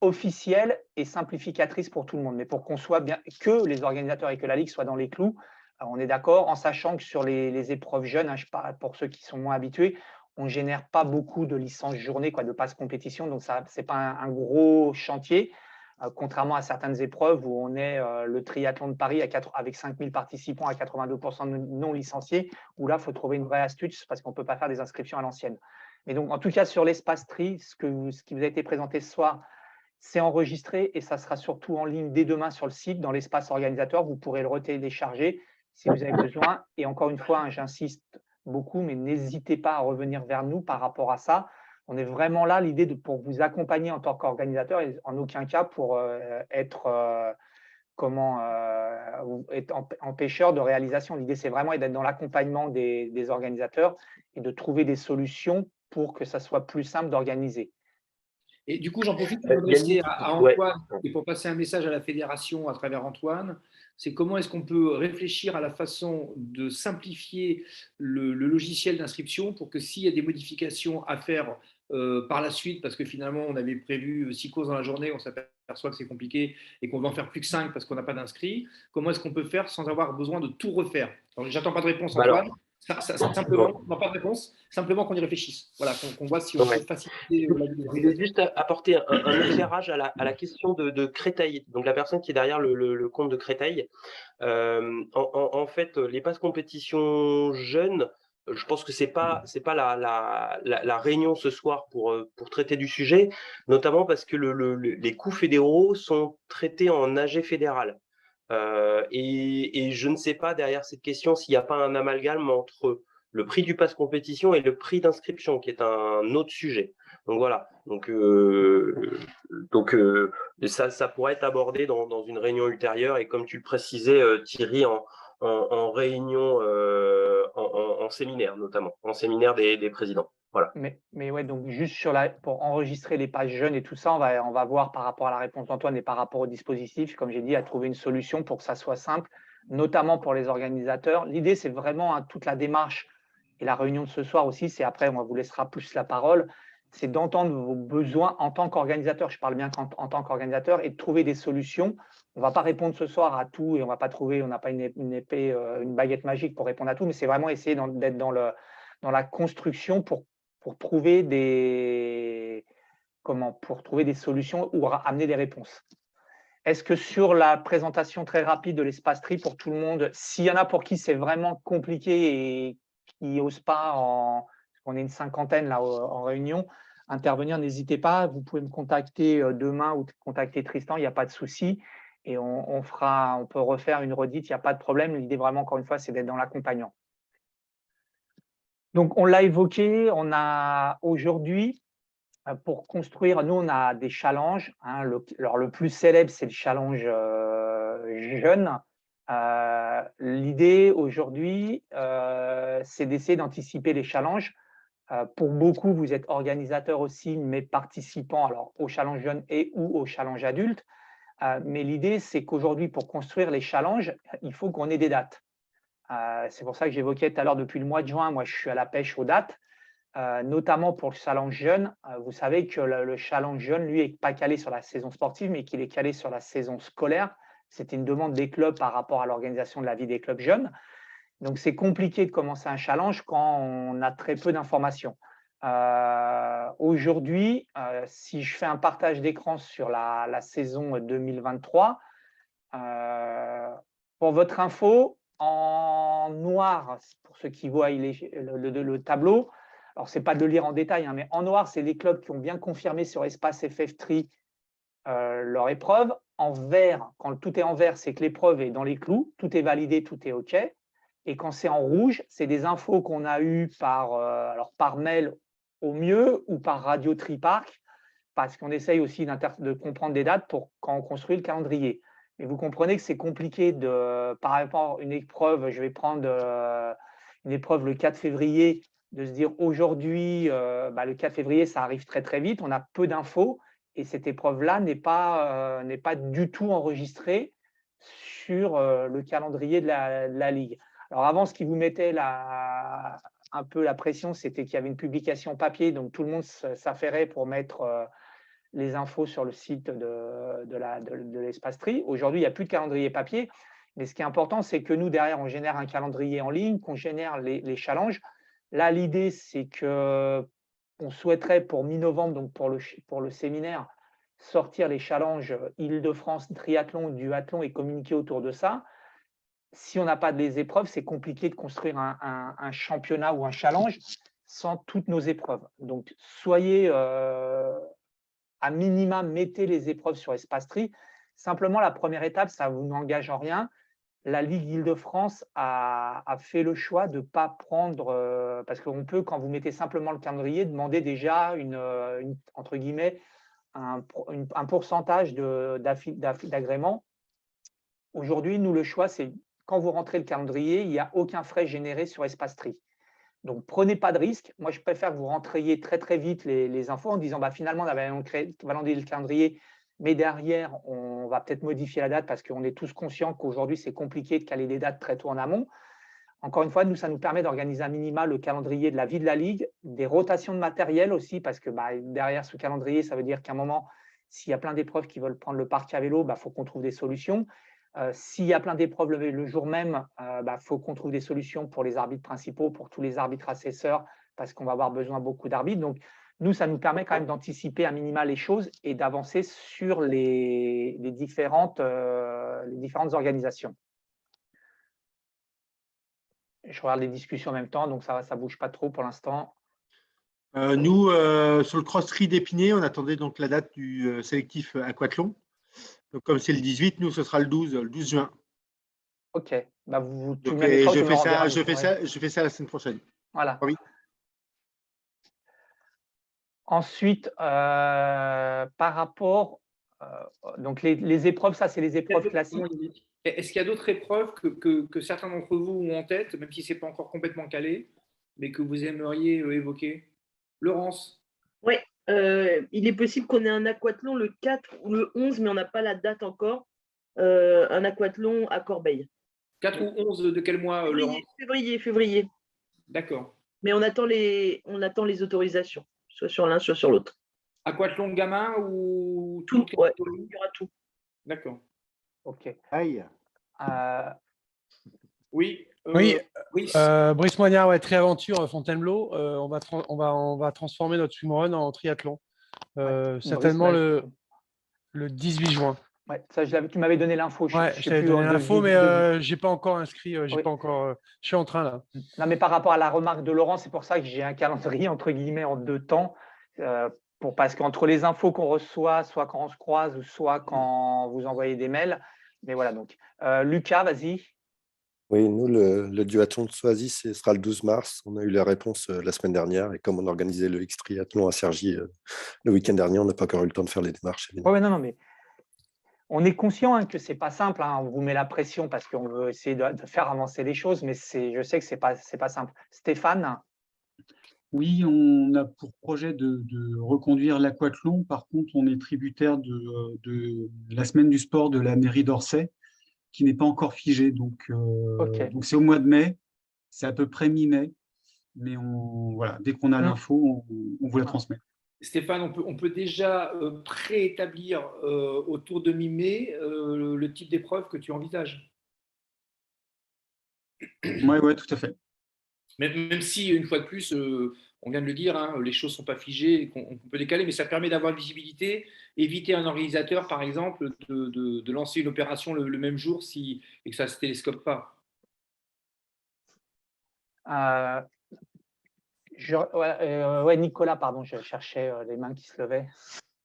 officielles et simplificatrices pour tout le monde, mais pour qu'on soit bien, que les organisateurs et que la Ligue soient dans les clous. On est d'accord, en sachant que sur les épreuves jeunes, je parle pour ceux qui sont moins habitués, on ne génère pas beaucoup de licences journée, de passes compétition, donc ce n'est pas un gros chantier, contrairement à certaines épreuves où on est le triathlon de Paris avec 5000 participants à 82% non licenciés, où là, il faut trouver une vraie astuce parce qu'on ne peut pas faire des inscriptions à l'ancienne. Mais donc, en tout cas, sur l'espace tri, ce qui vous a été présenté ce soir, c'est enregistré et ça sera surtout en ligne dès demain sur le site, dans l'espace organisateur. Vous pourrez le retélécharger si vous avez besoin. Et encore une fois, j'insiste beaucoup, mais n'hésitez pas à revenir vers nous par rapport à ça. On est vraiment là, l'idée pour vous accompagner en tant qu'organisateur et en aucun cas pour être empêcheur de réalisation. L'idée, c'est vraiment d'être dans l'accompagnement des organisateurs et de trouver des solutions pour que ça soit plus simple d'organiser. Et du coup, j'en profite pour m'adresser à Antoine et pour passer un message à la fédération à travers Antoine. C'est comment est-ce qu'on peut réfléchir à la façon de simplifier le logiciel d'inscription pour que s'il y a des modifications à faire par la suite, parce que finalement on avait prévu 6 courses dans la journée, on s'aperçoit que c'est compliqué et qu'on va en faire plus que 5 parce qu'on n'a pas d'inscrits, comment est-ce qu'on peut faire sans avoir besoin de tout refaire? J'attends pas de réponse, Antoine. Simplement, non, pas de réponse, simplement qu'on y réfléchisse. Voilà, qu'on voit si on peut faciliter la vie. Je voulais juste apporter un éclairage à la question de Créteil, donc la personne qui est derrière le compte de Créteil. En fait, les passes compétition jeunes, je pense que c'est pas la réunion ce soir pour traiter du sujet, notamment parce que les coûts fédéraux sont traités en AG fédéral. Et je ne sais pas derrière cette question s'il n'y a pas un amalgame entre le prix du pass compétition et le prix d'inscription, qui est un autre sujet. Donc voilà. Donc ça pourrait être abordé dans une réunion ultérieure. Et comme tu le précisais, Thierry, en réunion, en séminaire notamment, en séminaire des présidents. Voilà. Mais ouais, donc juste pour enregistrer les pages jeunes et tout ça, on va voir par rapport à la réponse d'Antoine et par rapport au dispositif, comme j'ai dit, à trouver une solution pour que ça soit simple, notamment pour les organisateurs. L'idée, c'est vraiment toute la démarche et la réunion de ce soir aussi, c'est après, on vous laissera plus la parole, c'est d'entendre vos besoins en tant qu'organisateur, je parle bien en tant qu'organisateur, et de trouver des solutions. On ne va pas répondre ce soir à tout et on n'a pas une épée, une baguette magique pour répondre à tout, mais c'est vraiment essayer d'être dans la construction pour trouver des solutions ou amener des réponses. Est-ce que sur la présentation très rapide de l'espace tri pour tout le monde, s'il y en a pour qui c'est vraiment compliqué et qui n'osent pas, on est une cinquantaine là en réunion, intervenir, n'hésitez pas, vous pouvez me contacter demain ou contacter Tristan, il n'y a pas de souci, et on peut refaire une redite, il n'y a pas de problème. L'idée vraiment, encore une fois, c'est d'être dans l'accompagnement. Donc, on l'a évoqué, on a aujourd'hui, pour construire, nous, on a des challenges. Alors, le plus célèbre, c'est le challenge jeune. L'idée aujourd'hui, c'est d'essayer d'anticiper les challenges. Pour beaucoup, vous êtes organisateurs aussi, mais participants alors, au challenge jeune et ou au challenge adulte. Mais l'idée, c'est qu'aujourd'hui, pour construire les challenges, il faut qu'on ait des dates. C'est pour ça que j'évoquais tout à l'heure, depuis le mois de juin, moi, je suis à la pêche aux dates. Notamment pour le challenge jeune. Vous savez que le challenge jeune, lui, n'est pas calé sur la saison sportive, mais qu'il est calé sur la saison scolaire. C'était une demande des clubs par rapport à l'organisation de la vie des clubs jeunes. Donc, c'est compliqué de commencer un challenge quand on a très peu d'informations. Aujourd'hui, si je fais un partage d'écran sur la saison 2023, pour votre info, en noir, pour ceux qui voient le tableau, alors ce n'est pas de le lire en détail, hein, mais en noir, c'est les clubs qui ont bien confirmé sur Espace FF3 leur épreuve. En vert, quand tout est en vert, c'est que l'épreuve est dans les clous, tout est validé, tout est OK. Et quand c'est en rouge, c'est des infos qu'on a eues par mail au mieux ou par radio Triparc, parce qu'on essaye aussi de comprendre des dates pour quand on construit le calendrier. Mais vous comprenez que c'est compliqué par rapport à une épreuve, je vais prendre une épreuve le 4 février, de se dire aujourd'hui, le 4 février, ça arrive très très vite, on a peu d'infos et cette épreuve-là n'est pas du tout enregistrée sur le calendrier de la Ligue. Alors avant, ce qui vous mettait un peu la pression, c'était qu'il y avait une publication papier, donc tout le monde s'affairait pour mettre les infos sur le site de l'Espace Tri. Aujourd'hui, il n'y a plus de calendrier papier, mais ce qui est important, c'est que nous, derrière, on génère un calendrier en ligne, qu'on génère les challenges. Là, l'idée, c'est qu'on souhaiterait pour mi-novembre, donc pour le séminaire, sortir les challenges Île-de-France, triathlon, duathlon et communiquer autour de ça. Si on n'a pas des épreuves, c'est compliqué de construire un championnat ou un challenge sans toutes nos épreuves. Donc, soyez à minima, mettez les épreuves sur Espace Tri. Simplement, la première étape, ça ne vous engage en rien. La Ligue Île-de-France a fait le choix de ne pas prendre, parce qu'on peut, quand vous mettez simplement le calendrier, demander déjà entre guillemets, un pourcentage d'agrément. Aujourd'hui, nous, le choix, c'est quand vous rentrez le calendrier, il n'y a aucun frais généré sur Espace Tri. Donc, prenez pas de risque. Moi, je préfère que vous rentriez très, très vite les infos en disant finalement, on avait validé le calendrier, mais derrière, on va peut-être modifier la date parce qu'on est tous conscients qu'aujourd'hui, c'est compliqué de caler des dates très tôt en amont. Encore une fois, ça nous permet d'organiser un minima le calendrier de la vie de la Ligue, des rotations de matériel aussi, parce que derrière ce calendrier, ça veut dire qu'à un moment, s'il y a plein d'épreuves qui veulent prendre le parc à vélo, faut qu'on trouve des solutions. S'il y a plein d'épreuves le jour même, faut qu'on trouve des solutions pour les arbitres principaux, pour tous les arbitres assesseurs, parce qu'on va avoir besoin beaucoup d'arbitres. Donc, nous, ça nous permet quand même d'anticiper à minima les choses et d'avancer sur les différentes organisations. Je regarde les discussions en même temps, donc ça ne bouge pas trop pour l'instant. Nous, sur le cross-tri d'Épinay, on attendait donc la date du sélectif aquathlon. Donc, comme c'est le 18, nous, ce sera le 12 juin. Ok. Je fais ça la semaine prochaine. Voilà. Oui. Ensuite, par rapport, donc les épreuves, ça, c'est les épreuves classiques. Est-ce qu'il y a d'autres épreuves que certains d'entre vous ont en tête, même si ce n'est pas encore complètement calé, mais que vous aimeriez évoquer? Laurence? Oui, il est possible qu'on ait un aquathlon le 4 ou le 11, mais on n'a pas la date encore. Un aquathlon à Corbeil. 4 ou 11 de quel mois, Laurence? Février. D'accord. Mais on attend les autorisations, soit sur l'un, soit sur l'autre. Aquathlon gamin ou tout? Ouais, il y aura tout. D'accord. Ok. Aïe. Oui. Brice Moignard, Triaventure Fontainebleau. On va transformer notre swimrun en triathlon. Certainement le 18 juin. Ouais, ça, tu m'avais donné l'info. Je t'avais donné l'info, mais je n'ai pas encore inscrit. Pas encore, je suis en train là. Non, mais par rapport à la remarque de Laurent, c'est pour ça que j'ai un calendrier entre guillemets en 2 temps. Parce qu'entre les infos qu'on reçoit, soit quand on se croise, ou soit quand vous envoyez des mails. Mais voilà, donc. Lucas, vas-y. Oui, nous, le duathlon de Soisy, ce sera le 12 mars. On a eu la réponse la semaine dernière. Et comme on a organisé le X-Triathlon à Cergy le week-end dernier, on n'a pas encore eu le temps de faire les démarches. Oui, non, mais on est conscient que ce n'est pas simple. On vous met la pression parce qu'on veut essayer de faire avancer les choses, mais je sais que ce n'est pas simple. Stéphane? Oui, on a pour projet de reconduire l'aquathlon. Par contre, on est tributaire de la semaine du sport de la mairie d'Orsay, qui n'est pas encore figée. Donc, c'est au mois de mai, c'est à peu près mi-mai. Mais voilà, dès qu'on a l'info, on vous la transmet. Stéphane, on peut déjà préétablir autour de mi-mai le type d'épreuve que tu envisages. Oui, tout à fait. Même si, une fois de plus, on vient de le dire, hein, les choses ne sont pas figées, qu'on peut décaler, mais ça permet d'avoir une visibilité, éviter à un organisateur, par exemple, de lancer une opération le même jour et que ça ne se télescope pas. Ouais, Nicolas, pardon, je cherchais les mains qui se levaient.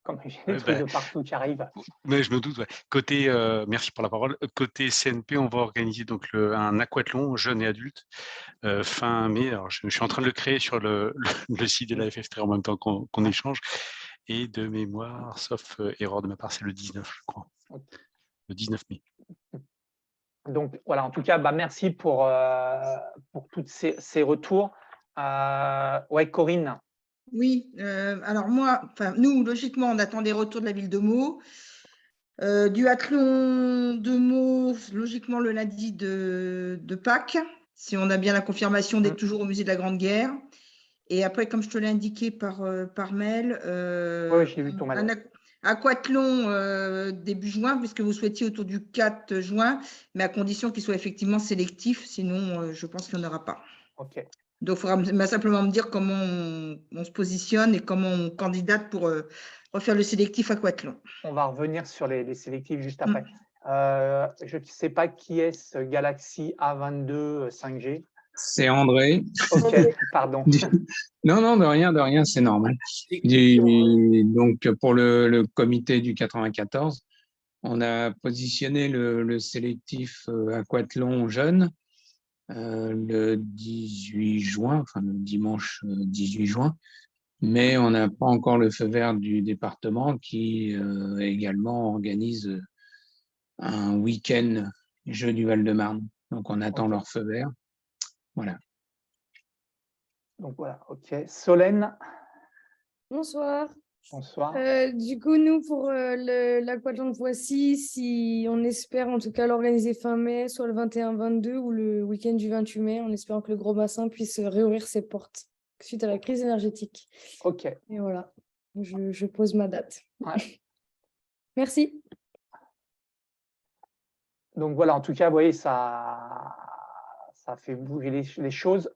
Comme j'ai des trucs de partout qui arrivent. Mais je me doute. Ouais. Côté, merci pour la parole. Côté CNP, on va organiser donc un aquathlon jeunes et adultes fin mai. Alors, je suis en train de le créer sur le site de la FF3 en même temps qu'on échange. Et de mémoire, sauf erreur de ma part, c'est le 19, je crois. Le 19 mai. Donc voilà, en tout cas, merci pour tous ces retours. Ouais, Corinne. Oui, alors nous, logiquement, on attend des retours de la ville de Meaux. Duathlon de Meaux, logiquement, le lundi de Pâques, si on a bien la confirmation d'être toujours au musée de la Grande Guerre. Et après, comme je te l'ai indiqué par mail, oui, j'ai vu ton mail. Un aquathlon début juin, puisque vous souhaitiez autour du 4 juin, mais à condition qu'il soit effectivement sélectif, sinon je pense qu'il n'y en aura pas. OK. Donc, il faudra simplement me dire comment on se positionne et comment on candidate pour refaire le sélectif aquathlon. On va revenir sur les sélectifs juste après. Je ne sais pas qui est ce Galaxy A22 5G. C'est André. Ok, pardon. Non, de rien, c'est normal. Donc, pour le comité du 94, on a positionné le sélectif aquathlon jeune le 18 juin, enfin le dimanche 18 juin, mais on n'a pas encore le feu vert du département qui également organise un week-end Jeux du Val-de-Marne. Donc, on attend leur feu vert. Voilà. Donc, voilà, OK. Solène. Bonsoir. Bonsoir. Du coup, nous, pour l'aquathlon de Poissy, si on espère en tout cas l'organiser fin mai, soit le 21-22 ou le week-end du 28 mai, en espérant que le gros bassin puisse réouvrir ses portes suite à la crise énergétique. OK. Et voilà, je pose ma date. Ouais. Merci. Donc voilà, en tout cas, vous voyez, ça fait bouger les choses.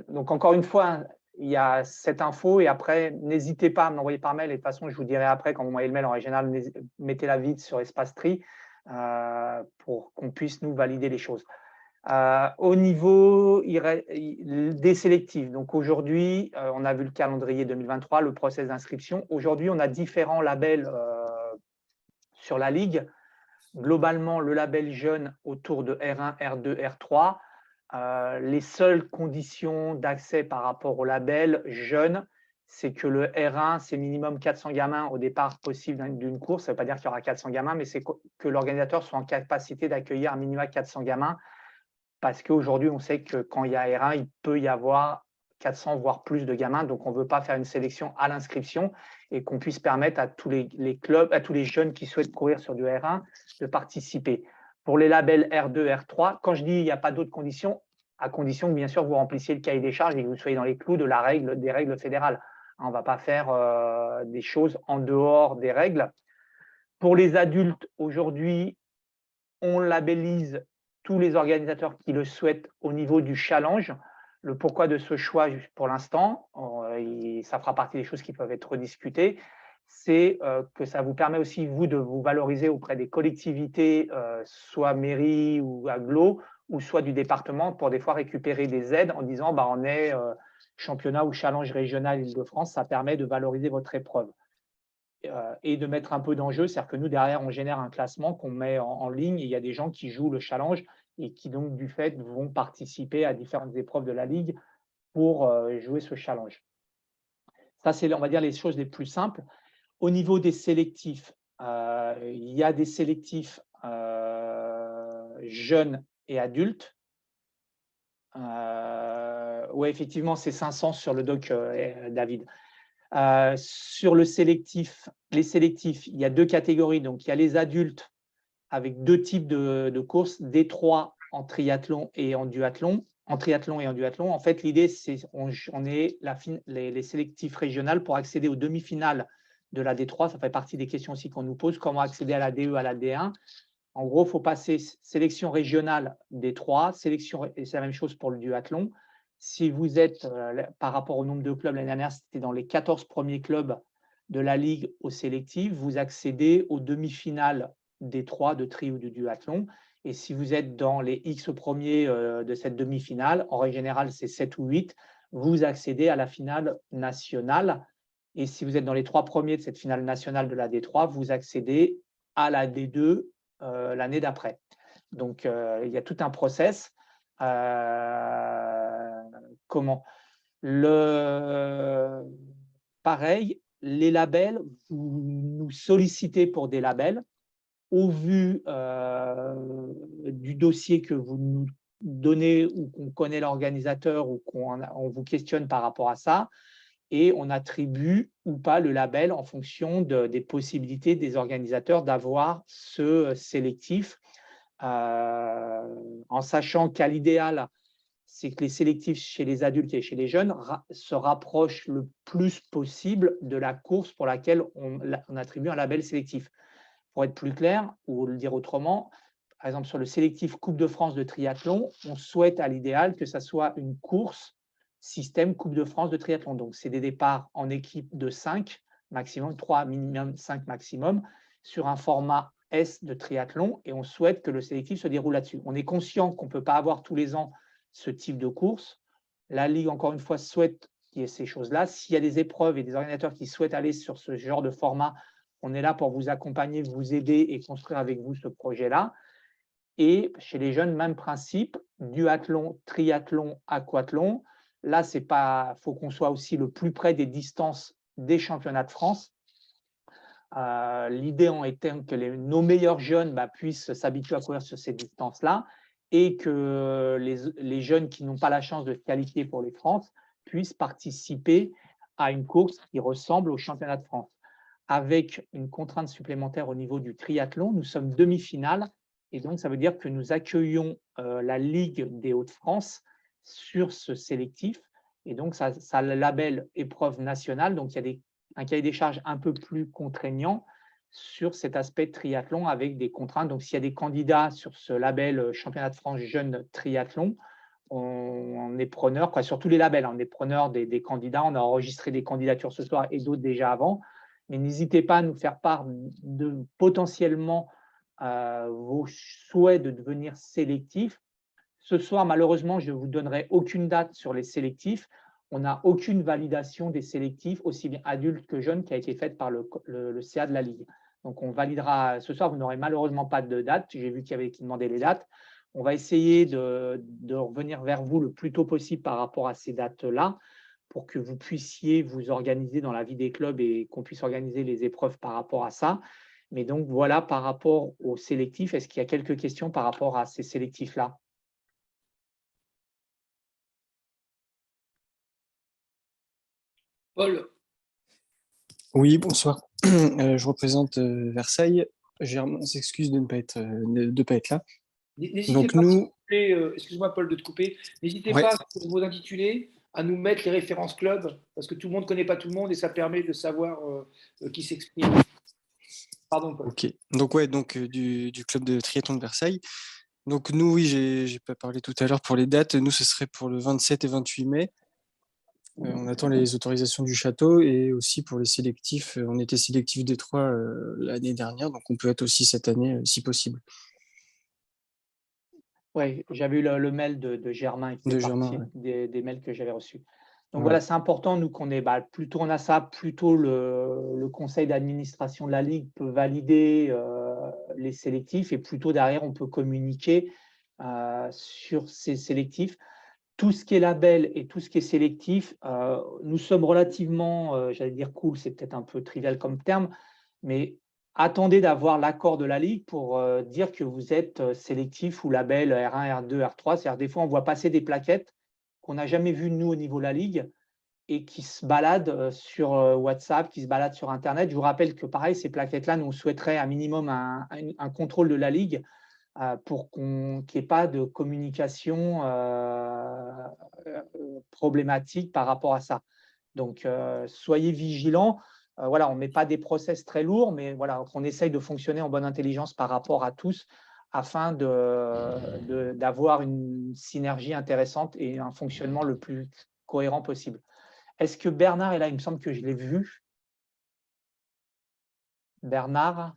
Donc encore une fois, il y a cette info et après, n'hésitez pas à me l'envoyer par mail. Et de toute façon, je vous dirai après, quand vous m'envoyez le mail en régional, mettez-la vite sur Espace Tri pour qu'on puisse nous valider les choses. Au niveau des sélectifs, donc aujourd'hui, on a vu le calendrier 2023, le process d'inscription. Aujourd'hui, on a différents labels sur la Ligue. Globalement, le label jeune autour de R1, R2, R3. Les seules conditions d'accès par rapport au label jeune, c'est que le R1, c'est minimum 400 gamins au départ possible d'une course. Ça ne veut pas dire qu'il y aura 400 gamins, mais c'est que l'organisateur soit en capacité d'accueillir un minimum 400 gamins. Parce qu'aujourd'hui, on sait que quand il y a R1, il peut y avoir 400 voire plus de gamins. Donc, on ne veut pas faire une sélection à l'inscription et qu'on puisse permettre à tous les clubs, à tous les jeunes qui souhaitent courir sur du R1 de participer. Pour les labels R2, R3, quand je dis il n'y a pas d'autres conditions, à condition que bien sûr vous remplissiez le cahier des charges et que vous soyez dans les clous des règles fédérales. On ne va pas faire des choses en dehors des règles. Pour les adultes, aujourd'hui, on labellise tous les organisateurs qui le souhaitent au niveau du challenge. Le pourquoi de ce choix pour l'instant, ça fera partie des choses qui peuvent être rediscutées, c'est que ça vous permet aussi, vous, de vous valoriser auprès des collectivités, soit mairie ou agglo, ou soit du département, pour des fois récupérer des aides en disant on est championnat ou challenge régional Île-de-France, ça permet de valoriser votre épreuve. Et de mettre un peu d'enjeu, c'est-à-dire que nous, derrière, on génère un classement qu'on met en ligne et il y a des gens qui jouent le challenge et qui, donc, du fait, vont participer à différentes épreuves de la Ligue pour jouer ce challenge. Ça, c'est, on va dire, les choses les plus simples. Au niveau des sélectifs, il y a des sélectifs jeunes et adultes. Oui, effectivement, c'est 500 sur le doc, David. Sur les sélectifs, il y a deux catégories. Donc, il y a les adultes avec deux types de courses, D3 en triathlon et en duathlon. En triathlon et en duathlon, en fait, l'idée, c'est on est les sélectifs régionales pour accéder aux demi-finales de la D3. Ça fait partie des questions aussi qu'on nous pose. Comment accéder à la DE, à la D1? En gros, il faut passer sélection régionale D3, sélection, et c'est la même chose pour le duathlon, Si vous êtes, par rapport au nombre de clubs, l'année dernière, c'était dans les 14 premiers clubs de la Ligue au sélectif, vous accédez aux demi-finales des 3 de tri ou de duathlon. Et si vous êtes dans les X premiers de cette demi-finale, en règle générale, c'est 7 ou 8, vous accédez à la finale nationale. Et si vous êtes dans les 3 premiers de cette finale nationale de la D3, vous accédez à la D2 l'année d'après. Donc, il y a tout un process. Comment pareil, les labels, vous nous sollicitez pour des labels au vu du dossier que vous nous donnez ou qu'on connaît l'organisateur ou qu'on vous questionne par rapport à ça, et on attribue ou pas le label en fonction des possibilités des organisateurs d'avoir ce sélectif, en sachant qu'à l'idéal, c'est que les sélectifs chez les adultes et chez les jeunes se rapprochent le plus possible de la course pour laquelle on attribue un label sélectif. Pour être plus clair, ou le dire autrement, par exemple sur le sélectif Coupe de France de triathlon, on souhaite à l'idéal que ça soit une course système Coupe de France de triathlon. Donc, c'est des départs en équipe de 5 maximum, 3 minimum, 5 maximum, sur un format S de triathlon, et on souhaite que le sélectif se déroule là-dessus. On est conscient qu'on ne peut pas avoir tous les ans ce type de course. La Ligue, encore une fois, souhaite qu'il y ait ces choses-là. S'il y a des épreuves et des organisateurs qui souhaitent aller sur ce genre de format, on est là pour vous accompagner, vous aider et construire avec vous ce projet-là. Et chez les jeunes, même principe, duathlon, triathlon, aquathlon. Là, il faut qu'on soit aussi le plus près des distances des championnats de France. L'idée en étant que nos meilleurs jeunes puissent s'habituer à courir sur ces distances-là, et que les jeunes qui n'ont pas la chance de se qualifier pour les France puissent participer à une course qui ressemble au championnat de France. Avec une contrainte supplémentaire au niveau du triathlon, nous sommes demi-finale, et donc ça veut dire que nous accueillons la Ligue des Hauts-de-France sur ce sélectif, et donc ça a le label épreuve nationale, donc il y a un cahier des charges un peu plus contraignant sur cet aspect triathlon avec des contraintes. Donc, s'il y a des candidats sur ce label Championnat de France Jeunes Triathlon, on est preneur, sur tous les labels, on est preneur des candidats. On a enregistré des candidatures ce soir et d'autres déjà avant. Mais n'hésitez pas à nous faire part de potentiellement vos souhaits de devenir sélectif. Ce soir, malheureusement, je ne vous donnerai aucune date sur les sélectifs. On n'a aucune validation des sélectifs, aussi bien adultes que jeunes, qui a été faite par le CA de la Ligue. Donc, on validera ce soir. Vous n'aurez malheureusement pas de date. J'ai vu qu'il y avait qui demandaient les dates. On va essayer de revenir vers vous le plus tôt possible par rapport à ces dates-là, pour que vous puissiez vous organiser dans la vie des clubs et qu'on puisse organiser les épreuves par rapport à ça. Mais donc, voilà, par rapport aux sélectifs, est-ce qu'il y a quelques questions par rapport à ces sélectifs-là ? Paul. Oui, bonsoir. Je représente Versailles. Germain s'excuse de ne pas être là. N'hésitez pas, excuse-moi Paul de te couper, n'hésitez pas pour vos intitulés à nous mettre les références club, parce que tout le monde ne connaît pas tout le monde et ça permet de savoir qui s'exprime. Pardon Paul. Ok, donc du club de triathlon de Versailles. Donc nous, oui, j'ai pas parlé tout à l'heure pour les dates. Nous, ce serait pour le 27 et 28 mai. On attend les autorisations du château, et aussi pour les sélectifs. On était sélectif D3 l'année dernière, donc on peut être aussi cette année si possible. Oui, j'avais eu le mail de Germain, qui fait partie des mails que j'avais reçus. Donc voilà, c'est important, nous, qu'on ait, plutôt on a ça, plutôt le conseil d'administration de la Ligue peut valider les sélectifs, et plutôt derrière, on peut communiquer sur ces sélectifs. Tout ce qui est label et tout ce qui est sélectif, nous sommes relativement, j'allais dire cool, c'est peut-être un peu trivial comme terme, mais attendez d'avoir l'accord de la Ligue pour dire que vous êtes sélectif ou label R1, R2, R3. C'est-à-dire, des fois, on voit passer des plaquettes qu'on n'a jamais vues, nous, au niveau de la Ligue, et qui se baladent sur WhatsApp, qui se baladent sur Internet. Je vous rappelle que, pareil, ces plaquettes-là, nous, on souhaiterait un minimum un contrôle de la Ligue pour qu'il n'y ait pas de communication problématique par rapport à ça. Donc, soyez vigilants. Voilà, on ne met pas des process très lourds, mais voilà, on essaye de fonctionner en bonne intelligence par rapport à tous, afin d'avoir une synergie intéressante et un fonctionnement le plus cohérent possible. Est-ce que Bernard est là? Il me semble que je l'ai vu. Bernard?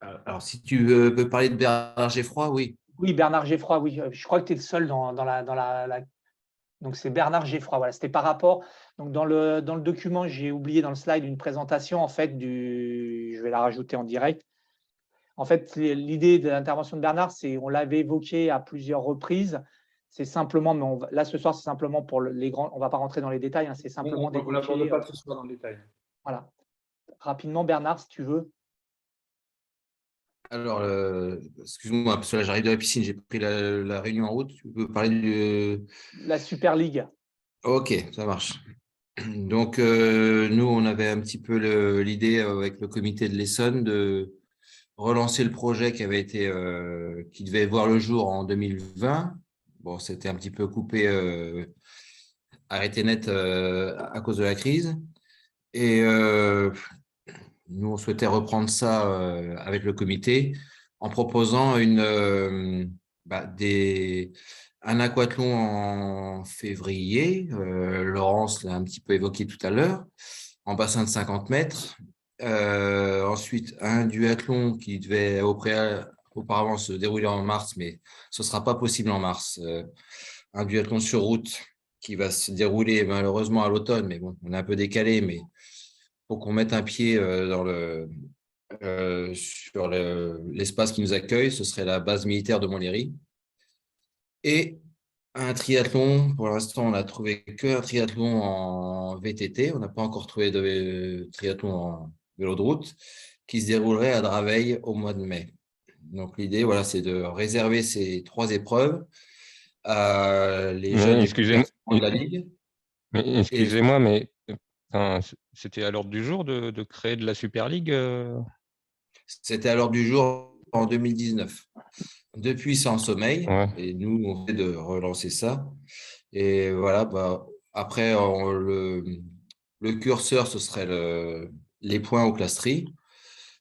Alors, si tu veux parler de Bernard Geffroy, oui. Oui, Bernard Geffroy, oui. Je crois que tu es le seul dans la… Donc, c'est Bernard Geffroy. Voilà, c'était par rapport… Donc, dans le document, j'ai oublié dans le slide une présentation, en fait, je vais la rajouter en direct. En fait, l'idée de l'intervention de Bernard, c'est, on l'avait évoqué à plusieurs reprises, c'est simplement, mais là ce soir, c'est simplement pour les grands, on ne va pas rentrer dans les détails, hein, c'est simplement On ne l'aborde pas ce soir dans le détail. Voilà. Rapidement, Bernard, si tu veux. Alors, excuse-moi, parce que là, j'arrive de la piscine, j'ai pris la réunion en route. Tu peux parler de… La Super League. Ok, ça marche. Donc, nous, on avait un petit peu l'idée avec le comité de l'Essonne de relancer le projet qui devait voir le jour en 2020. Bon, c'était un petit peu coupé, arrêté net à cause de la crise. Et nous, on souhaitait reprendre ça avec le comité en proposant un aquathlon en février. Laurence l'a un petit peu évoqué tout à l'heure, en bassin de 50 mètres. Ensuite, un duathlon qui devait auparavant se dérouler en mars, mais ce ne sera pas possible en mars. Un duathlon sur route qui va se dérouler malheureusement à l'automne, mais bon, on est un peu décalé, mais faut qu'on mette un pied sur l'espace qui nous accueille, ce serait la base militaire de Montlhéry. Et un triathlon, pour l'instant, on n'a trouvé qu'un triathlon en VTT, on n'a pas encore trouvé de triathlon en vélo de route, qui se déroulerait à Draveil au mois de mai. Donc l'idée, voilà, c'est de réserver ces 3 épreuves à les jeunes de la Ligue. Excusez-moi, mais c'était à l'ordre du jour de créer de la Super League C'était à l'ordre du jour en 2019. Depuis, c'est en sommeil. Ouais. Et nous, on fait de relancer ça. Et voilà, après, le curseur, ce serait les points aux classeries.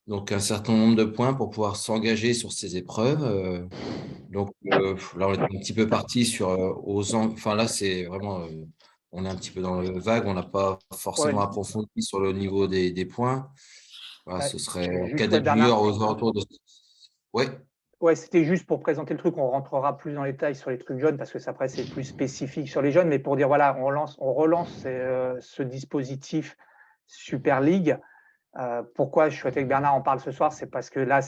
Donc, un certain nombre de points pour pouvoir s'engager sur ces épreuves. Donc, là, on est un petit peu parti sur enfin, là, c'est vraiment… on est un petit peu dans le vague, on n'a pas forcément approfondi sur le niveau des points. Voilà, ce serait cadet junior aux alentours de… Oui. Ouais, c'était juste pour présenter le truc. On rentrera plus dans les détails sur les trucs jeunes parce que après, c'est plus spécifique sur les jeunes. Mais pour dire, voilà, on relance ce dispositif Super League. Pourquoi je souhaitais que Bernard en parle ce soir, c'est parce que là,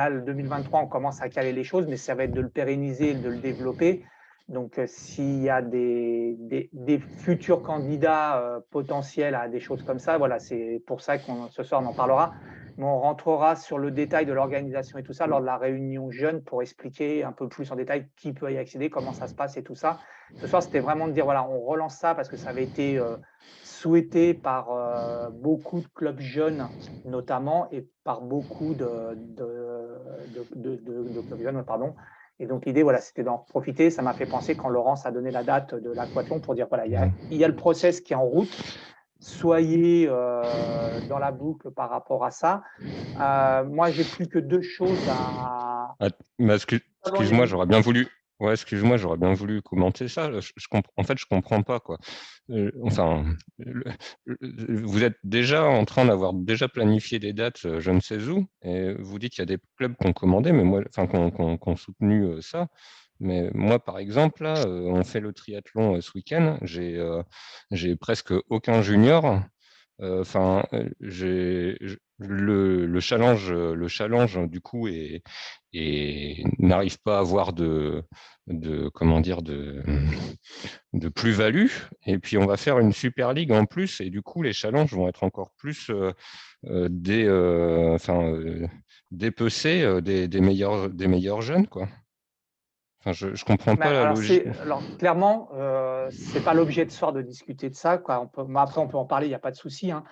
le 2023, on commence à caler les choses, mais ça va être de le pérenniser, de le développer. Donc, s'il y a des futurs candidats potentiels à des choses comme ça, voilà, c'est pour ça que ce soir, on en parlera. Mais on rentrera sur le détail de l'organisation et tout ça lors de la réunion jeune pour expliquer un peu plus en détail qui peut y accéder, comment ça se passe et tout ça. Ce soir, c'était vraiment de dire, voilà, on relance ça parce que ça avait été souhaité par beaucoup de clubs jeunes notamment et par beaucoup de clubs jeunes, pardon. Et donc, l'idée, voilà, c'était d'en profiter. Ça m'a fait penser quand Laurence a donné la date de l'aquathlon pour dire, voilà, il y a le process qui est en route. Soyez dans la boucle par rapport à ça. Moi, j'ai plus que 2 choses à… Excuse-moi, j'aurais bien voulu… Ouais, excuse-moi, j'aurais bien voulu commenter ça. En fait, je ne comprends pas, quoi. Vous êtes déjà en train d'avoir déjà planifié des dates, je ne sais où, et vous dites qu'il y a des clubs qui ont commandé, mais moi, enfin, qui ont soutenu ça. Mais moi, par exemple, là, on fait le triathlon ce week-end. J'ai presque aucun junior. Enfin, le challenge du coup n'arrive pas à avoir de plus-value. Et puis on va faire une Super League en plus, et du coup les challenges vont être encore plus dépecés des meilleurs jeunes, quoi. Enfin, je ne comprends pas la logique. Alors, clairement, ce n'est pas l'objet de ce soir de discuter de ça, quoi. Après, on peut en parler, il n'y a pas de souci. Hein.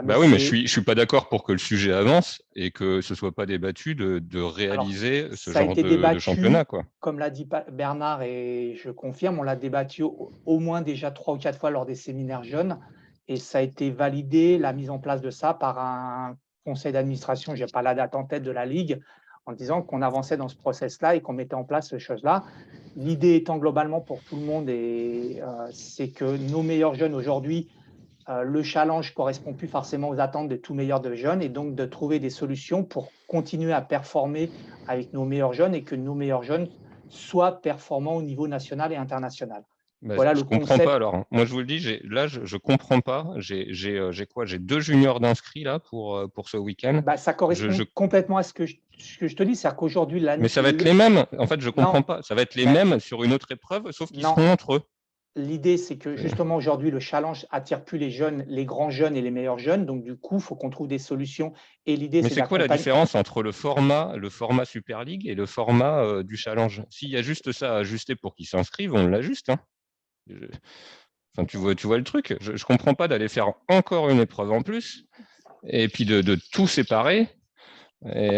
Mais oui, mais je ne suis pas d'accord pour que le sujet avance et que ce ne soit pas débattu de réaliser ce genre de championnat, quoi. Comme l'a dit Bernard, et je confirme, on l'a débattu au moins déjà 3 ou 4 fois lors des séminaires jeunes. Et ça a été validé, la mise en place de ça, par un conseil d'administration, je n'ai pas la date en tête de la Ligue, en disant qu'on avançait dans ce process-là et qu'on mettait en place ces choses-là. L'idée étant globalement pour tout le monde, c'est que nos meilleurs jeunes aujourd'hui, le challenge ne correspond plus forcément aux attentes de tous meilleurs de jeunes, et donc de trouver des solutions pour continuer à performer avec nos meilleurs jeunes et que nos meilleurs jeunes soient performants au niveau national et international. Bah, Voilà je le comprends concept. pas alors, hein. Moi, je vous le dis, là, je comprends pas. J'ai quoi? J'ai 2 juniors d'inscrits là pour ce week-end. Bah, ça correspond complètement à ce que je te dis, c'est-à-dire qu'aujourd'hui, Mais ça va être les mêmes. En fait, je comprends pas. Ça va être les mêmes sur une autre épreuve, sauf qu'ils seront entre eux. L'idée, c'est que justement aujourd'hui, le challenge attire plus les jeunes, les grands jeunes et les meilleurs jeunes. Donc du coup, il faut qu'on trouve des solutions. Et l'idée, Mais c'est quoi la différence entre le format Super League et le format du challenge? S'il y a juste ça à ajuster pour qu'ils s'inscrivent, on l'ajuste, hein. Enfin, tu vois le truc. Je ne comprends pas d'aller faire encore une épreuve en plus et puis de tout séparer. Et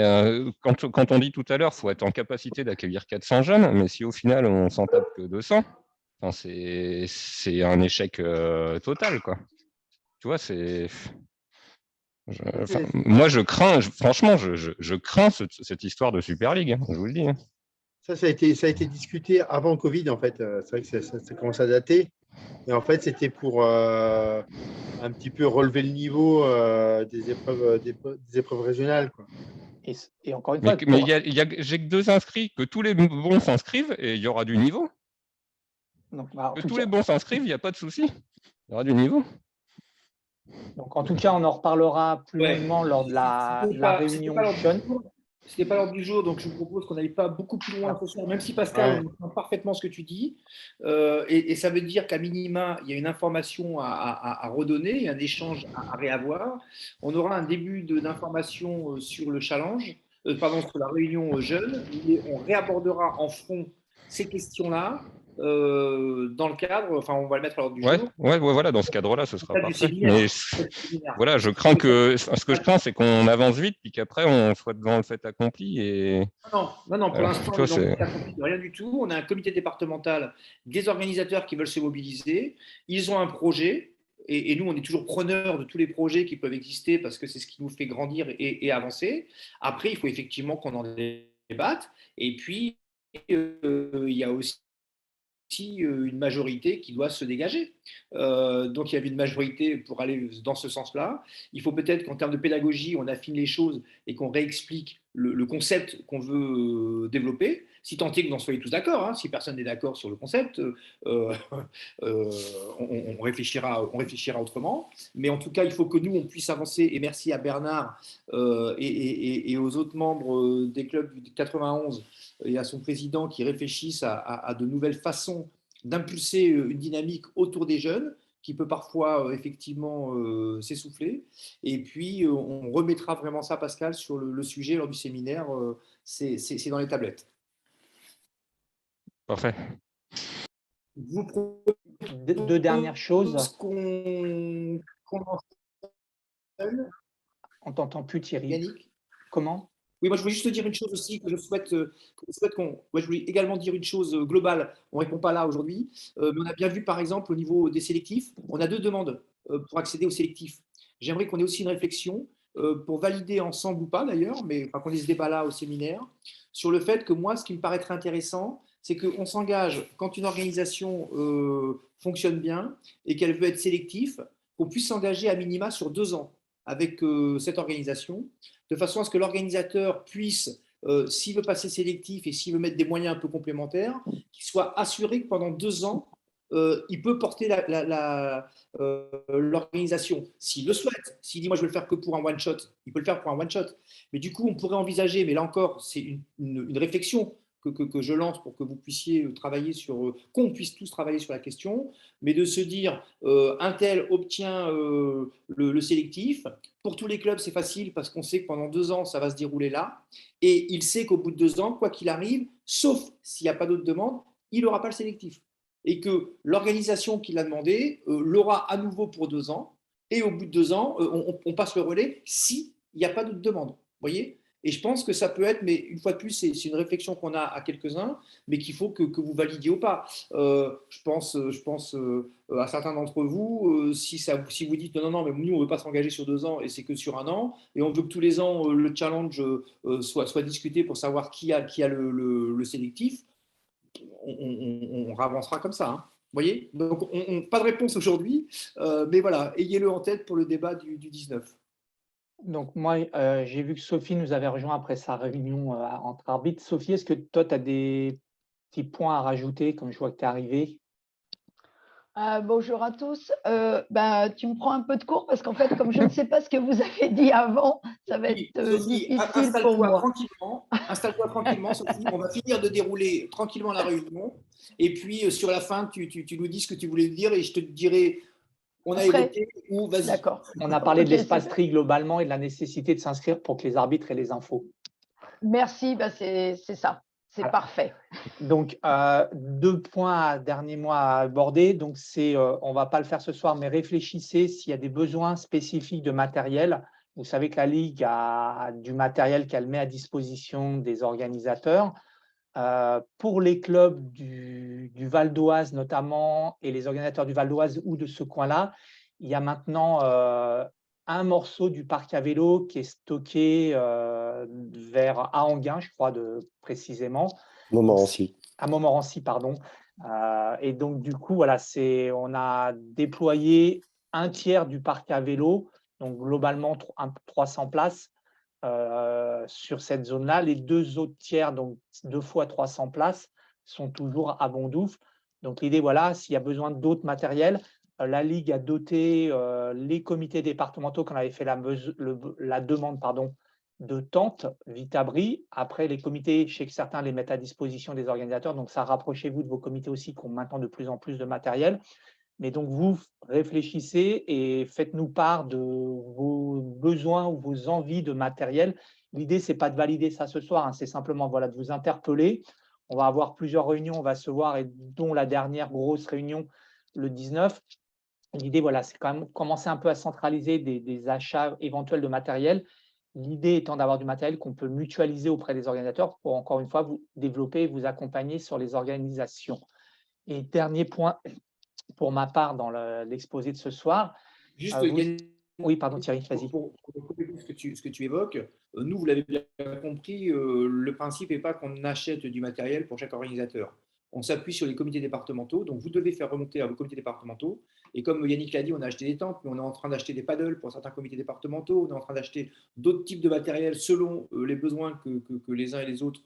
quand on dit tout à l'heure, il faut être en capacité d'accueillir 400 jeunes, mais si au final on s'en tape que 200, enfin, c'est un échec total, quoi. Tu vois, moi je crains, franchement, je crains cette histoire de Super League, hein, je vous le dis, hein. Ça a été discuté avant le Covid, en fait. C'est vrai que ça commence à dater. Et en fait, c'était pour un petit peu relever le niveau des épreuves régionales, quoi. Et encore une fois, mais j'ai que 2 inscrits, que tous les bons s'inscrivent et il y aura du niveau. Donc, que tous les bons s'inscrivent, il n'y a pas de souci. Il y aura du niveau. Donc, en tout cas, on en reparlera plus longuement lors de la réunion jeune. Ce n'est pas l'ordre du jour, donc je vous propose qu'on n'aille pas beaucoup plus loin ce soir, même si Pascal, on entend parfaitement ce que tu dis. Et ça veut dire qu'à minima, il y a une information à redonner, un échange à réavoir. On aura un début d'information sur le challenge, sur la réunion jeune. On réabordera en front ces questions-là. Dans le cadre, enfin on va le mettre à l'ordre du jour. Voilà, dans ce cadre-là, ce sera parfait. Mais voilà, ce que je crains, c'est qu'on avance vite, puis qu'après on soit devant le fait accompli. Et non, pour l'instant, on est dans le fait accompli de rien du tout. On a un comité départemental, des organisateurs qui veulent se mobiliser. Ils ont un projet. Et nous, on est toujours preneurs de tous les projets qui peuvent exister parce que c'est ce qui nous fait grandir et avancer. Après, il faut effectivement qu'on en débatte. Et puis, il y a aussi une majorité qui doit se dégager. Donc il y avait une majorité pour aller dans ce sens-là. Il faut peut-être qu'en termes de pédagogie, on affine les choses et qu'on réexplique le concept qu'on veut développer. Si tant est que vous en soyez tous d'accord, hein, si personne n'est d'accord sur le concept, on réfléchira autrement. Mais en tout cas, il faut que nous, on puisse avancer. Et merci à Bernard et aux autres membres des clubs du 91 et à son président qui réfléchissent à de nouvelles façons d'impulser une dynamique autour des jeunes qui peut parfois effectivement s'essouffler. Et puis, on remettra vraiment ça, Pascal, sur le sujet lors du séminaire. C'est dans les tablettes. Parfait. Deux dernières choses. On t'entend plus, Thierry. Yannick. Comment? Oui, moi je voulais juste te dire une chose aussi que je souhaite qu'on. Moi, je voulais également dire une chose globale. On ne répond pas là aujourd'hui, mais on a bien vu par exemple au niveau des sélectifs, on a 2 demandes pour accéder aux sélectifs. J'aimerais qu'on ait aussi une réflexion pour valider ensemble ou pas d'ailleurs, mais qu'on ait ce débat là au séminaire sur le fait que moi, ce qui me paraîtrait intéressant, c'est qu'on s'engage quand une organisation fonctionne bien et qu'elle veut être sélectif, qu'on puisse s'engager à minima sur 2 ans avec cette organisation, de façon à ce que l'organisateur puisse, s'il veut passer sélectif et s'il veut mettre des moyens un peu complémentaires, qu'il soit assuré que pendant 2 ans, il peut porter l'organisation. S'il le souhaite, s'il dit « moi je veux le faire que pour un one-shot », il peut le faire pour un one-shot. Mais du coup, on pourrait envisager, mais là encore, c'est une réflexion que je lance pour que vous puissiez travailler sur, qu'on puisse tous travailler sur la question, mais de se dire un tel obtient le sélectif. Pour tous les clubs, c'est facile parce qu'on sait que pendant 2 ans, ça va se dérouler là. Et il sait qu'au bout de 2 ans, quoi qu'il arrive, sauf s'il n'y a pas d'autres demandes, il n'aura pas le sélectif. Et que l'organisation qui l'a demandé l'aura à nouveau pour 2 ans. Et au bout de 2 ans, on passe le relais s'il n'y a pas d'autres demandes. Vous voyez ? Et je pense que ça peut être, mais une fois de plus, c'est une réflexion qu'on a à quelques-uns, mais qu'il faut que vous validiez ou pas. Je pense à certains d'entre vous, si vous dites non, non, mais nous, on ne veut pas s'engager sur 2 ans et c'est que sur 1 an, et on veut que tous les ans, le challenge soit discuté pour savoir qui a le sélectif, on avancera comme ça. Hein. Vous voyez? Donc, pas de réponse aujourd'hui, mais voilà, ayez-le en tête pour le débat du 19. Donc, moi, j'ai vu que Sophie nous avait rejoint après sa réunion entre arbitres. Sophie, est-ce que toi, tu as des petits points à rajouter, comme je vois que tu es arrivée? Bonjour à tous. Tu me prends un peu de cours parce qu'en fait, comme je ne sais pas ce que vous avez dit avant, ça va être difficile pour moi. Installe-toi tranquillement, Sophie. On va finir de dérouler tranquillement la réunion. Et puis, sur la fin, tu nous dis ce que tu voulais dire et je te dirai, on a évoqué ou vas-y. D'accord. On a parlé de l'espace tri globalement et de la nécessité de s'inscrire pour que les arbitres aient les infos. Merci, c'est ça. C'est parfait. Donc, 2 points, derniers mois à aborder. Donc, on ne va pas le faire ce soir, mais réfléchissez s'il y a des besoins spécifiques de matériel. Vous savez que la Ligue a du matériel qu'elle met à disposition des organisateurs. Pour les clubs du Val d'Oise notamment, et les organisateurs du Val d'Oise ou de ce coin-là, il y a maintenant un morceau du parc à vélo qui est stocké vers Ahanguin, je crois, précisément. Montmorency. À Montmorency, pardon. Et donc, du coup, voilà, on a déployé 1/3 du parc à vélo, donc globalement 300 places sur cette zone-là. Les 2 autres tiers, donc 2 fois 300 places, sont toujours à Bondoufle. Donc, l'idée, voilà, s'il y a besoin d'autres matériels, la Ligue a doté les comités départementaux quand on avait fait la demande de tentes vite-abri. Après, les comités, je sais que certains les mettent à disposition des organisateurs, donc ça, rapprochez-vous de vos comités aussi qui ont maintenant de plus en plus de matériel. Mais donc, vous réfléchissez et faites-nous part de vos besoins ou vos envies de matériel. L'idée, ce n'est pas de valider ça ce soir, hein, c'est simplement voilà, de vous interpeller. On va avoir plusieurs réunions, on va se voir, et dont la dernière grosse réunion le 19. L'idée, voilà, c'est quand même commencer un peu à centraliser des achats éventuels de matériel. L'idée étant d'avoir du matériel qu'on peut mutualiser auprès des organisateurs pour, encore une fois, vous développer et vous accompagner sur les organisations. Et dernier point, pour ma part, dans l'exposé de ce soir. Juste, oui, pardon, Thierry, vas-y. Pour ce que tu évoques, nous, vous l'avez bien compris, le principe n'est pas qu'on achète du matériel pour chaque organisateur. On s'appuie sur les comités départementaux, donc vous devez faire remonter à vos comités départementaux. Et comme Yannick l'a dit, on a acheté des tentes, mais on est en train d'acheter des paddles pour certains comités départementaux, on est en train d'acheter d'autres types de matériel selon les besoins que les uns et les autres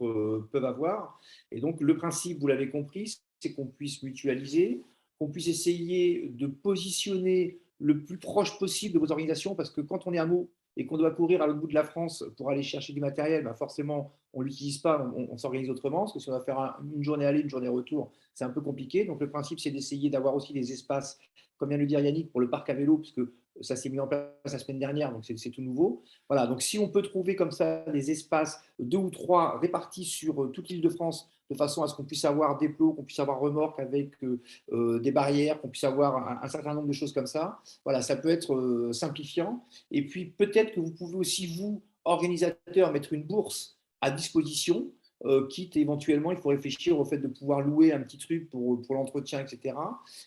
peuvent avoir. Et donc, le principe, vous l'avez compris, c'est qu'on puisse mutualiser, qu'on puisse essayer de positionner le plus proche possible de vos organisations, parce que quand on est à Meaux et qu'on doit courir à l'autre bout de la France pour aller chercher du matériel, forcément, on ne l'utilise pas, on s'organise autrement, parce que si on va faire une journée aller, une journée retour, c'est un peu compliqué. Donc, le principe, c'est d'essayer d'avoir aussi des espaces, comme vient de le dire Yannick, pour le parc à vélo, parce que ça s'est mis en place la semaine dernière, donc c'est tout nouveau. Voilà, donc si on peut trouver comme ça des espaces, 2 ou 3 répartis sur toute l'île de France, de façon à ce qu'on puisse avoir des plots, qu'on puisse avoir remorques avec des barrières, qu'on puisse avoir un certain nombre de choses comme ça. Voilà, ça peut être simplifiant. Et puis peut-être que vous pouvez aussi, vous, organisateurs, mettre une bourse à disposition, quitte éventuellement, il faut réfléchir au fait de pouvoir louer un petit truc pour l'entretien, etc.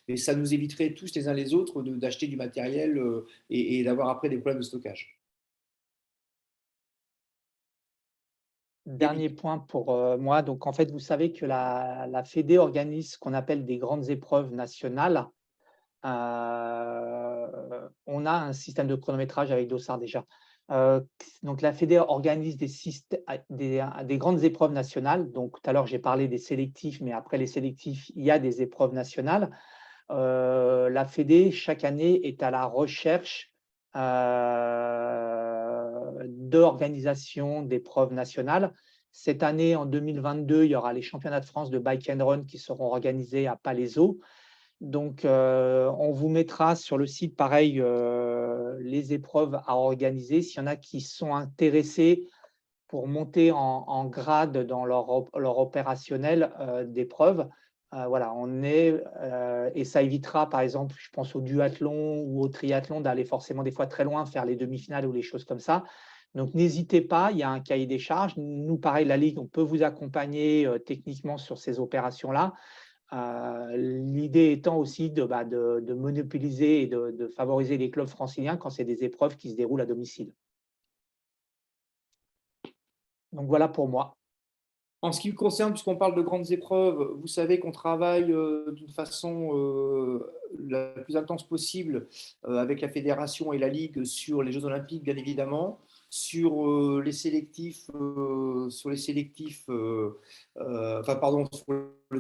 Et ça nous éviterait tous les uns les autres d'acheter du matériel et d'avoir après des problèmes de stockage. Dernier point pour moi. Donc, en fait, vous savez que la Fédé organise ce qu'on appelle des grandes épreuves nationales. On a un système de chronométrage avec Dossard déjà. Donc, la Fédé organise des grandes épreuves nationales. Donc, tout à l'heure, j'ai parlé des sélectifs, mais après les sélectifs, il y a des épreuves nationales. La Fédé, chaque année, est à la recherche d'organisation d'épreuves nationales. Cette année, en 2022, il y aura les championnats de France de bike and run qui seront organisés à Palaiseau. Donc, on vous mettra sur le site, pareil, les épreuves à organiser. S'il y en a qui sont intéressés pour monter en grade dans leur opérationnel d'épreuves, voilà, et ça évitera, par exemple, je pense au duathlon ou au triathlon, d'aller forcément des fois très loin, faire les demi-finales ou les choses comme ça. Donc, n'hésitez pas, il y a un cahier des charges. Nous, pareil, la Ligue, on peut vous accompagner techniquement sur ces opérations-là. L'idée étant aussi de monopoliser et de favoriser les clubs franciliens quand c'est des épreuves qui se déroulent à domicile. Donc, voilà pour moi. En ce qui me concerne, puisqu'on parle de grandes épreuves, vous savez qu'on travaille d'une façon la plus intense possible avec la fédération et la Ligue sur les Jeux Olympiques, bien évidemment, sur les sélectifs, sur le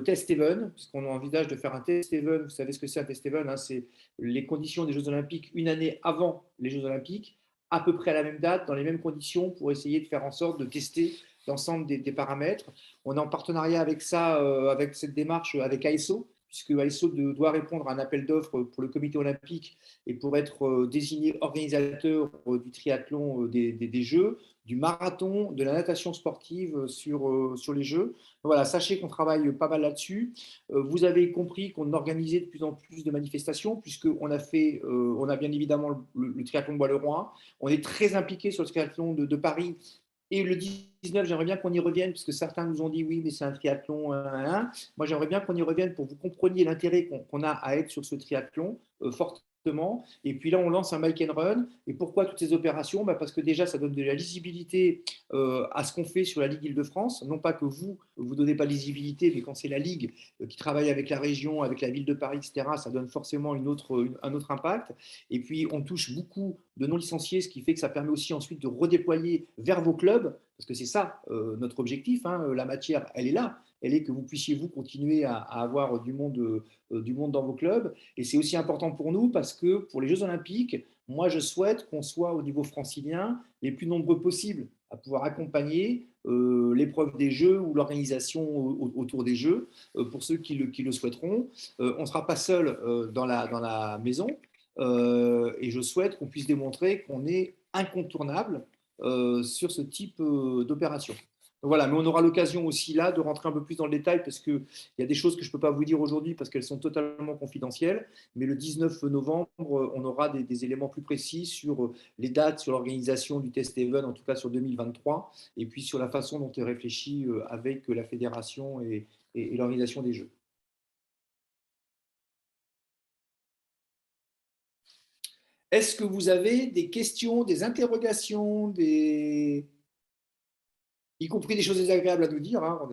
test even, puisqu'on envisage de faire un test even. Vous savez ce que c'est un test even, hein, c'est les conditions des Jeux Olympiques une année avant les Jeux Olympiques, à peu près à la même date, dans les mêmes conditions, pour essayer de faire en sorte de tester l'ensemble des paramètres. On est en partenariat avec ça, avec cette démarche avec ASO, puisque ASO doit répondre à un appel d'offres pour le comité olympique et pour être désigné organisateur du triathlon des Jeux, du marathon, de la natation sportive sur les Jeux. Voilà, sachez qu'on travaille pas mal là-dessus. Vous avez compris qu'on organisait de plus en plus de manifestations, puisqu'on a bien évidemment le triathlon de Bois-le-Roi. On est très impliqué sur le triathlon de Paris. Et le 19, j'aimerais bien qu'on y revienne, puisque certains nous ont dit oui, mais c'est un triathlon. Moi, j'aimerais bien qu'on y revienne pour que vous compreniez l'intérêt qu'on a à être sur ce triathlon fortement. Et puis là, on lance un Bike and Run. Et pourquoi toutes ces opérations? Parce que déjà, ça donne de la lisibilité à ce qu'on fait sur la Ligue Île-de-France. Non pas que vous ne donnez pas de lisibilité, mais quand c'est la Ligue qui travaille avec la région, avec la ville de Paris, etc., ça donne forcément un autre impact. Et puis, on touche beaucoup de non-licenciés, ce qui fait que ça permet aussi ensuite de redéployer vers vos clubs, parce que c'est ça notre objectif, hein, la matière, elle est là, elle est que vous puissiez vous continuer à avoir du monde dans vos clubs. Et c'est aussi important pour nous parce que pour les Jeux Olympiques, moi je souhaite qu'on soit au niveau francilien les plus nombreux possibles à pouvoir accompagner l'épreuve des Jeux ou l'organisation autour des Jeux, pour ceux qui le souhaiteront. On ne sera pas seul dans la maison. Et je souhaite qu'on puisse démontrer qu'on est incontournable sur ce type d'opération. Voilà, mais on aura l'occasion aussi là de rentrer un peu plus dans le détail parce qu'il y a des choses que je ne peux pas vous dire aujourd'hui parce qu'elles sont totalement confidentielles. Mais le 19 novembre, on aura des éléments plus précis sur les dates, sur l'organisation du test even, en tout cas sur 2023, et puis sur la façon dont est réfléchi avec la fédération et l'organisation des Jeux. Est-ce que vous avez des questions, des interrogations, y compris des choses désagréables à nous dire, hein,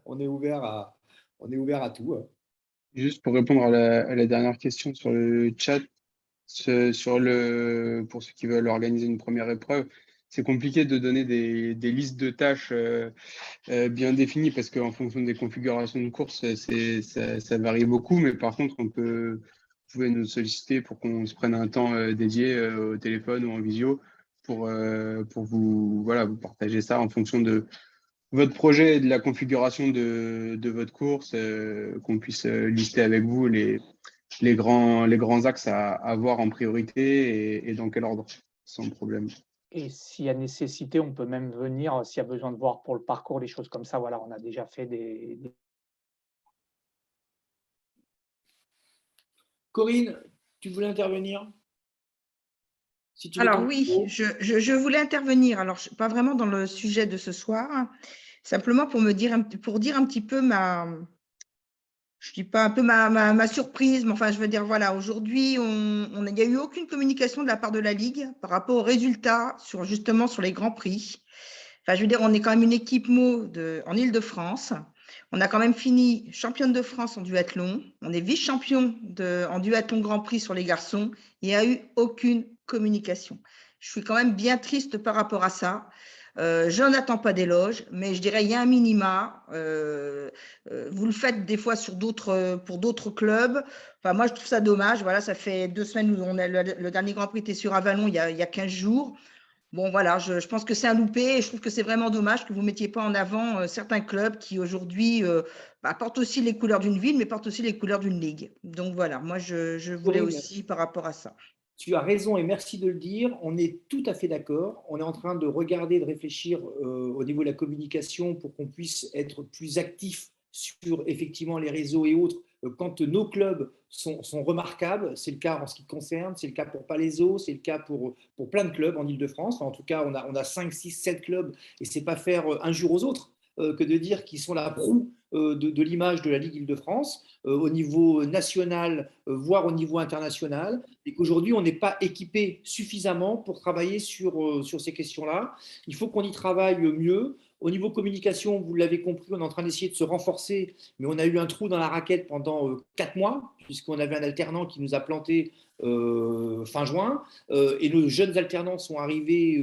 on est ouvert à tout. Hein. Juste pour répondre à la dernière question sur le chat, pour ceux qui veulent organiser une première épreuve, c'est compliqué de donner des listes de tâches bien définies parce qu'en fonction des configurations de course, ça varie beaucoup. Mais par contre, vous pouvez nous solliciter pour qu'on se prenne un temps dédié au téléphone ou en visio pour vous partager ça en fonction de votre projet et de la configuration de votre course, qu'on puisse lister avec vous les grands axes à voir en priorité et dans quel ordre, sans problème. Et s'il y a nécessité, on peut même venir, s'il y a besoin de voir pour le parcours, des choses comme ça. Voilà, on a déjà fait des... Corinne, tu voulais intervenir? Alors oui, je voulais intervenir. Alors, pas vraiment dans le sujet de ce soir, simplement pour dire un petit peu je dis pas un peu ma surprise, mais enfin, je veux dire, voilà, aujourd'hui, il n'y a eu aucune communication de la part de la Ligue par rapport aux résultats justement sur les Grands Prix. Enfin, je veux dire, on est quand même une équipe en Île-de-France. On a quand même fini championne de France en duathlon. On est vice-champion en duathlon Grand Prix sur les garçons. Il n'y a eu aucune communication. Je suis quand même bien triste par rapport à ça. Je n'attends pas d'éloges, mais je dirais il y a un minima. Vous le faites des fois pour d'autres clubs. Enfin, moi, je trouve ça dommage. Voilà, ça fait 2 semaines où le dernier Grand Prix était sur Avallon il y a 15 jours. Bon, voilà, je pense que c'est un loupé et je trouve que c'est vraiment dommage que vous ne mettiez pas en avant certains clubs qui aujourd'hui portent aussi les couleurs d'une ville, mais portent aussi les couleurs d'une ligue. Donc voilà, moi, je voulais aussi par rapport à ça. Tu as raison et merci de le dire. On est tout à fait d'accord. On est en train de regarder, de réfléchir au niveau de la communication pour qu'on puisse être plus actif sur effectivement les réseaux et autres quand nos clubs sont remarquables, c'est le cas en ce qui concerne, c'est le cas pour Palaiseau, c'est le cas pour plein de clubs en Ile-de-France. En tout cas, on a 5, 6, 7 clubs et ce n'est pas faire injure aux autres que de dire qu'ils sont la proue de l'image de la Ligue Île-de-France au niveau national, voire au niveau international, et qu'aujourd'hui, on n'est pas équipé suffisamment pour travailler sur ces questions-là. Il faut qu'on y travaille mieux. Au niveau communication, vous l'avez compris, on est en train d'essayer de se renforcer, mais on a eu un trou dans la raquette pendant 4 mois, puisqu'on avait un alternant qui nous a planté fin juin, et nos jeunes alternants sont arrivés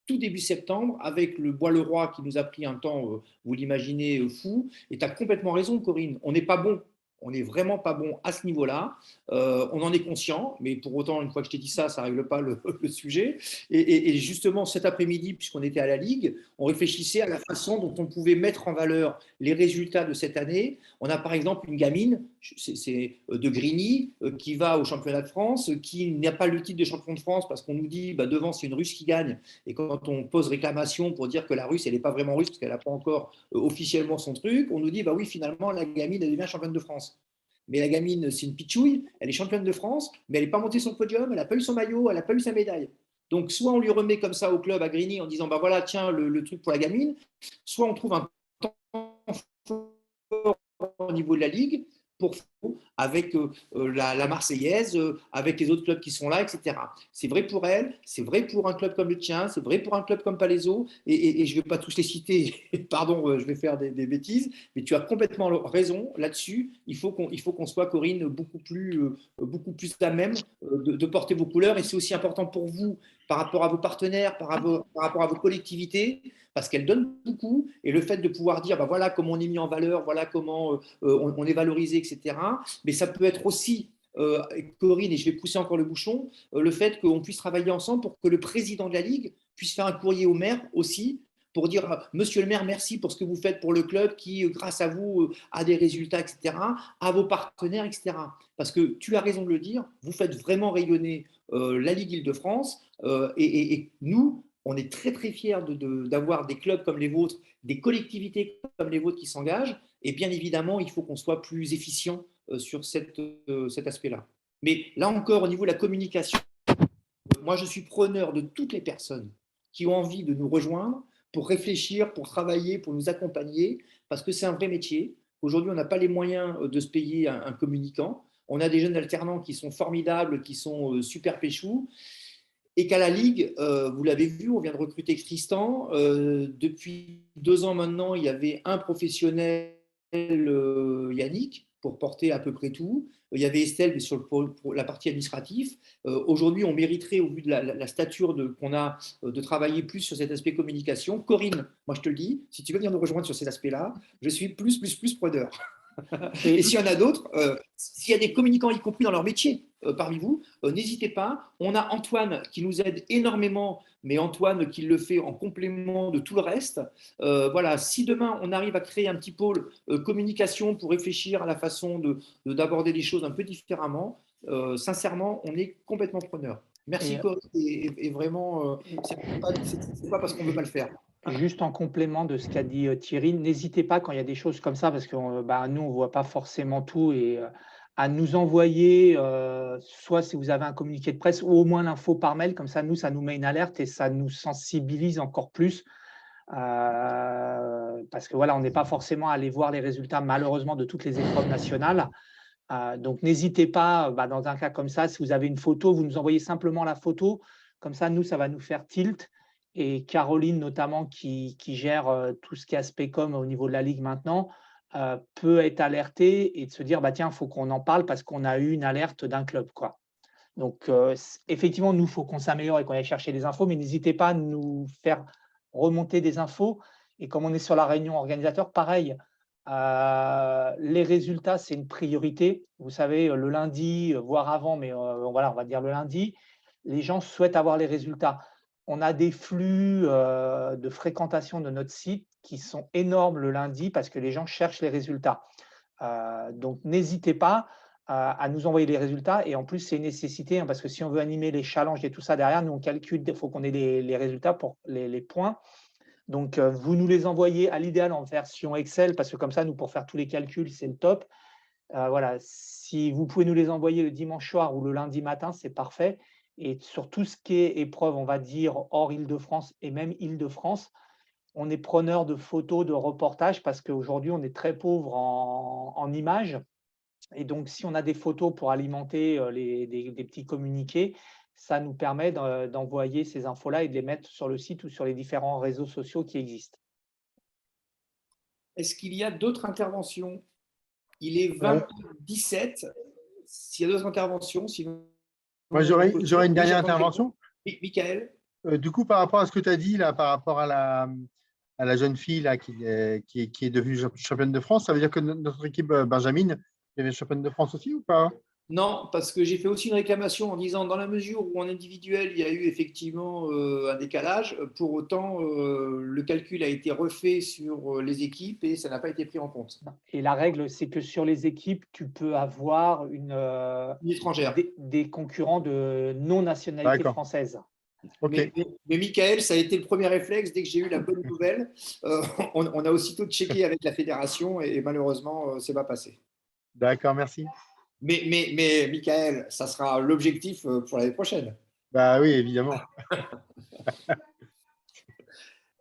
tout début septembre, avec le Bois-le-Roi qui nous a pris un temps, vous l'imaginez, fou. Et tu as complètement raison, Corinne, on n'est pas bon. On n'est vraiment pas bon à ce niveau-là. On en est conscient, mais pour autant, une fois que je t'ai dit ça, ça ne règle pas le sujet. Et justement, cet après-midi, puisqu'on était à la Ligue, on réfléchissait à la façon dont on pouvait mettre en valeur les résultats de cette année. On a par exemple une gamine, c'est de Grigny, qui va au championnat de France, qui n'a pas le titre de champion de France parce qu'on nous dit devant, c'est une Russe qui gagne. Et quand on pose réclamation pour dire que la Russe, elle n'est pas vraiment russe parce qu'elle n'a pas encore officiellement son truc, on nous dit oui, finalement, la gamine, elle devient championne de France. Mais la gamine, c'est une pitchouille, elle est championne de France, mais elle n'est pas montée sur le podium, elle n'a pas eu son maillot, elle n'a pas eu sa médaille. Donc, soit on lui remet comme ça au club à Grigny en disant voilà, tiens, le truc pour la gamine, soit on trouve un temps fort au niveau de la Ligue avec la Marseillaise, avec les autres clubs qui sont là, etc. C'est vrai pour elle, c'est vrai pour un club comme le tien, c'est vrai pour un club comme Palaiseau, et je ne vais pas tous les citer, pardon, je vais faire des bêtises, mais tu as complètement raison là-dessus. Il faut qu'on soit, Corinne, beaucoup plus à même de porter vos couleurs, et c'est aussi important pour vous, par rapport à vos partenaires, par rapport à vos collectivités, parce qu'elles donnent beaucoup, et le fait de pouvoir dire voilà comment on est mis en valeur, voilà comment on est valorisé, etc. Mais ça peut être aussi, Corinne, et je vais pousser encore le bouchon, le fait qu'on puisse travailler ensemble pour que le président de la Ligue puisse faire un courrier au maire aussi, pour dire monsieur le maire, merci pour ce que vous faites pour le club qui, grâce à vous, a des résultats, etc., à vos partenaires, etc. Parce que tu as raison de le dire, vous faites vraiment rayonner la Ligue Île-de-France, et nous, on est très très fiers d'avoir des clubs comme les vôtres, des collectivités comme les vôtres qui s'engagent, et bien évidemment, il faut qu'on soit plus efficient sur cet aspect-là. Mais là encore, au niveau de la communication, moi je suis preneur de toutes les personnes qui ont envie de nous rejoindre pour réfléchir, pour travailler, pour nous accompagner, parce que c'est un vrai métier. Aujourd'hui, on n'a pas les moyens de se payer un communicant. On a des jeunes alternants qui sont formidables, qui sont super péchous, et qu'à la Ligue, vous l'avez vu, on vient de recruter Tristan. Depuis 2 ans maintenant, il y avait un professionnel, Yannick, pour porter à peu près tout. Il y avait Estelle sur pour la partie administrative. Aujourd'hui, on mériterait, au vu de la stature qu'on a, de travailler plus sur cet aspect communication. Corinne, moi je te le dis, si tu veux venir nous rejoindre sur cet aspect-là, je suis plus preneur. Et s'il y en a d'autres, s'il y a des communicants, y compris dans leur métier, parmi vous, n'hésitez pas. On a Antoine qui nous aide énormément, mais Antoine qui le fait en complément de tout le reste. Voilà, si demain on arrive à créer un petit pôle communication pour réfléchir à la façon d'aborder les choses un peu différemment, sincèrement, on est complètement preneur. Merci, Corinne, et vraiment, c'est pas parce qu'on ne veut pas le faire. Juste en complément de ce qu'a dit Thierry, n'hésitez pas quand il y a des choses comme ça, parce que nous, on ne voit pas forcément tout, et à nous envoyer, soit si vous avez un communiqué de presse, ou au moins l'info par mail, comme ça, nous, ça nous met une alerte et ça nous sensibilise encore plus. Parce que voilà, on n'est pas forcément allé voir les résultats, malheureusement, de toutes les épreuves nationales. Donc, n'hésitez pas, dans un cas comme ça, si vous avez une photo, vous nous envoyez simplement la photo. Comme ça, nous, ça va nous faire tilt. Et Caroline, notamment, qui gère tout ce qui est aspect com au niveau de la Ligue maintenant, peut être alertée et de se dire tiens, il faut qu'on en parle parce qu'on a eu une alerte d'un club, quoi. Donc, effectivement, nous, il faut qu'on s'améliore et qu'on aille chercher des infos, mais n'hésitez pas à nous faire remonter des infos. Et comme on est sur la réunion organisateur, pareil, les résultats, c'est une priorité. Vous savez, le lundi, voire avant, mais voilà, on va dire le lundi, les gens souhaitent avoir les résultats. On a des flux de fréquentation de notre site qui sont énormes le lundi parce que les gens cherchent les résultats. Donc, n'hésitez pas à nous envoyer les résultats. Et en plus, c'est une nécessité parce que si on veut animer les challenges et tout ça derrière, nous, on calcule, il faut qu'on ait les résultats pour les points. Donc, vous nous les envoyez à l'idéal en version Excel parce que comme ça, nous, pour faire tous les calculs, c'est le top. Voilà, si vous pouvez nous les envoyer le dimanche soir ou le lundi matin, c'est parfait. Et sur tout ce qui est épreuve, on va dire, hors Île-de-France et même Île-de-France, on est preneur de photos, de reportages, parce qu'aujourd'hui, on est très pauvre en images. Et donc, si on a des photos pour alimenter des petits communiqués, ça nous permet d'envoyer ces infos-là et de les mettre sur le site ou sur les différents réseaux sociaux qui existent. Est-ce qu'il y a d'autres interventions? Il est 20h17. S'il y a d'autres interventions, sinon… Moi, j'aurais une dernière intervention. Oui, Michael. Du coup, par rapport à ce que tu as dit, là, par rapport à la jeune fille là, qui est devenue championne de France, ça veut dire que notre équipe Benjamin est championne de France aussi ou pas? Non, parce que j'ai fait aussi une réclamation en disant, dans la mesure où en individuel, il y a eu effectivement un décalage, pour autant, le calcul a été refait sur les équipes et ça n'a pas été pris en compte. Et la règle, c'est que sur les équipes, tu peux avoir Une étrangère. Des concurrents de non-nationalité française. Okay. Mais Michael, ça a été le premier réflexe. Dès que j'ai eu la bonne nouvelle, on a aussitôt checké avec la fédération et malheureusement, ce n'est pas passé. D'accord, merci. Mais Michael, ça sera l'objectif pour l'année prochaine. Bah oui, évidemment.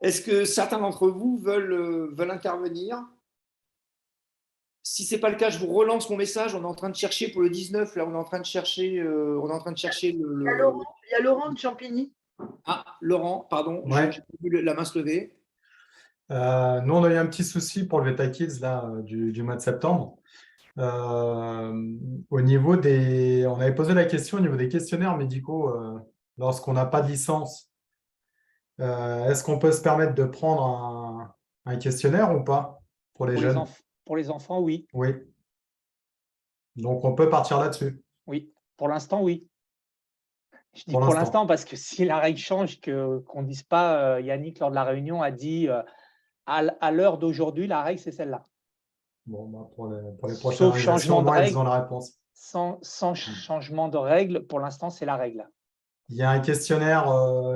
Est-ce que certains d'entre vous veulent intervenir? Si ce n'est pas le cas, je vous relance mon message. On est en train de chercher pour le 19. Là, on est en train de chercher, Il y a Laurent de Champigny. Ah, Laurent, pardon. Ouais. J'ai vu la main se lever. Nous, on a eu un petit souci pour le Veta Kids là, du mois de septembre. Au niveau des… On avait posé la question au niveau des questionnaires médicaux lorsqu'on n'a pas de licence. Est-ce qu'on peut se permettre de prendre un questionnaire ou pas pour les jeunes? Pour les enfants, oui. Oui. Donc, on peut partir là-dessus. Oui, pour l'instant, oui. Je dis pour l'instant parce que si la règle change, qu'on ne dise pas, Yannick, lors de la réunion, a dit à l'heure d'aujourd'hui, la règle, c'est celle-là. Bon, bah, pour les prochaines changement de règle, ils ont la réponse. Sans changement de règle, pour l'instant, c'est la règle. Il y a un questionnaire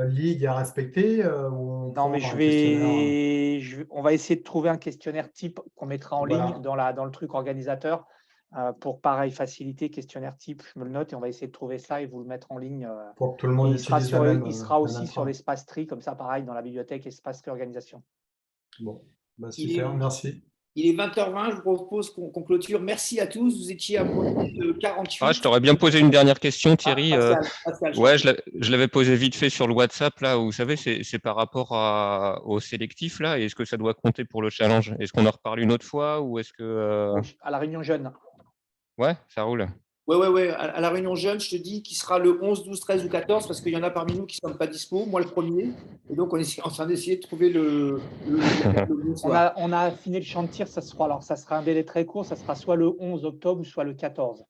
ligue à respecter non, mais on va essayer de trouver un questionnaire type qu'on mettra en ligne dans le truc organisateur pour, pareil, faciliter questionnaire type. Je me le note et on va essayer de trouver ça et vous le mettre en ligne. Pour que tout le monde utilise la même. Il sera aussi sur l'espace tri, comme ça, pareil, dans la bibliothèque espace tri organisation. Bon, bah, super, merci. Il est 20h20, je vous propose qu'on clôture. Merci à tous, vous étiez à 48. Ah, je t'aurais bien posé une dernière question, Thierry. Pascal, ouais, je l'avais posé vite fait sur le WhatsApp, là, où, vous savez, c'est par rapport au sélectif, là, et est-ce que ça doit compter pour le challenge? Est-ce qu'on en reparle une autre fois ou est-ce que… À la réunion jeune. Ouais, ça roule. Ouais. À la réunion jeune, je te dis qu'il sera le 11, 12, 13 ou 14 parce qu'il y en a parmi nous qui ne sont pas dispo, moi le premier. Et donc, on est en train d'essayer de trouver le on a affiné le champ de tir, ça sera un délai très court, ça sera soit le 11 octobre ou soit le 14.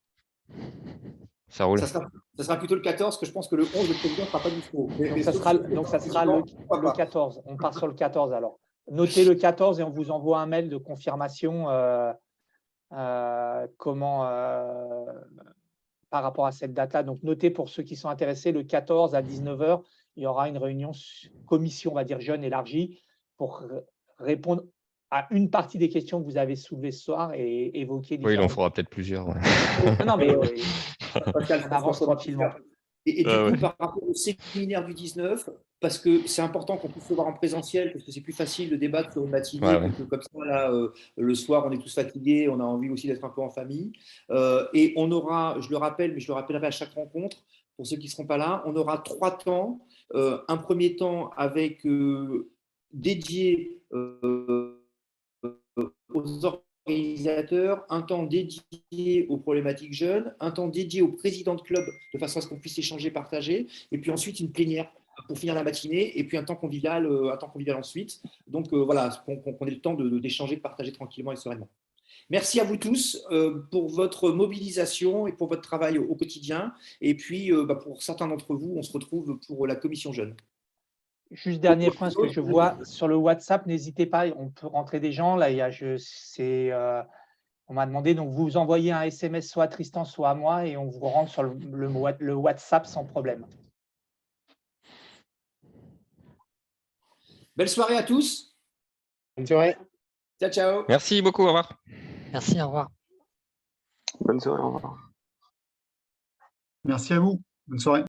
Ça roule. Ça sera plutôt le 14, parce que je pense que le 11, le président ne sera pas dispo. Donc, ça sera le 14. On part sur le 14 alors. Notez le 14 et on vous envoie un mail de confirmation par rapport à cette date-là. Donc, notez pour ceux qui sont intéressés, le 14 à 19h, il y aura une réunion commission, on va dire jeune élargie, pour répondre à une partie des questions que vous avez soulevées ce soir et évoquer. Oui, il en faudra peut-être plusieurs. Ouais. Non, mais on avance tranquillement. Et du coup, par rapport au séminaire du 19, parce que c'est important qu'on puisse le voir en présentiel, parce que c'est plus facile de débattre sur une matinée, que comme ça, là, le soir, on est tous fatigués, on a envie aussi d'être un peu en famille. Et on aura, je le rappelle, mais je le rappellerai à chaque rencontre, pour ceux qui ne seront pas là, on aura 3 temps. Un premier temps avec dédié aux organisateurs, un temps dédié aux problématiques jeunes, un temps dédié aux présidents de club de façon à ce qu'on puisse échanger, partager, et puis ensuite une plénière pour finir la matinée, et puis un temps convivial ensuite. Donc voilà, qu'on ait le temps d'échanger, de partager tranquillement et sereinement. Merci à vous tous pour votre mobilisation et pour votre travail au quotidien. Et puis, pour certains d'entre vous, on se retrouve pour la commission jeune. Juste dernier point, ce que je vois sur le WhatsApp, n'hésitez pas, on peut rentrer des gens. Là, on m'a demandé, donc vous envoyez un SMS soit à Tristan, soit à moi, et on vous rentre sur le WhatsApp sans problème. Belle soirée à tous. Bonne soirée. Ciao, ciao. Merci beaucoup, au revoir. Merci, au revoir. Bonne soirée, au revoir. Merci à vous. Bonne soirée.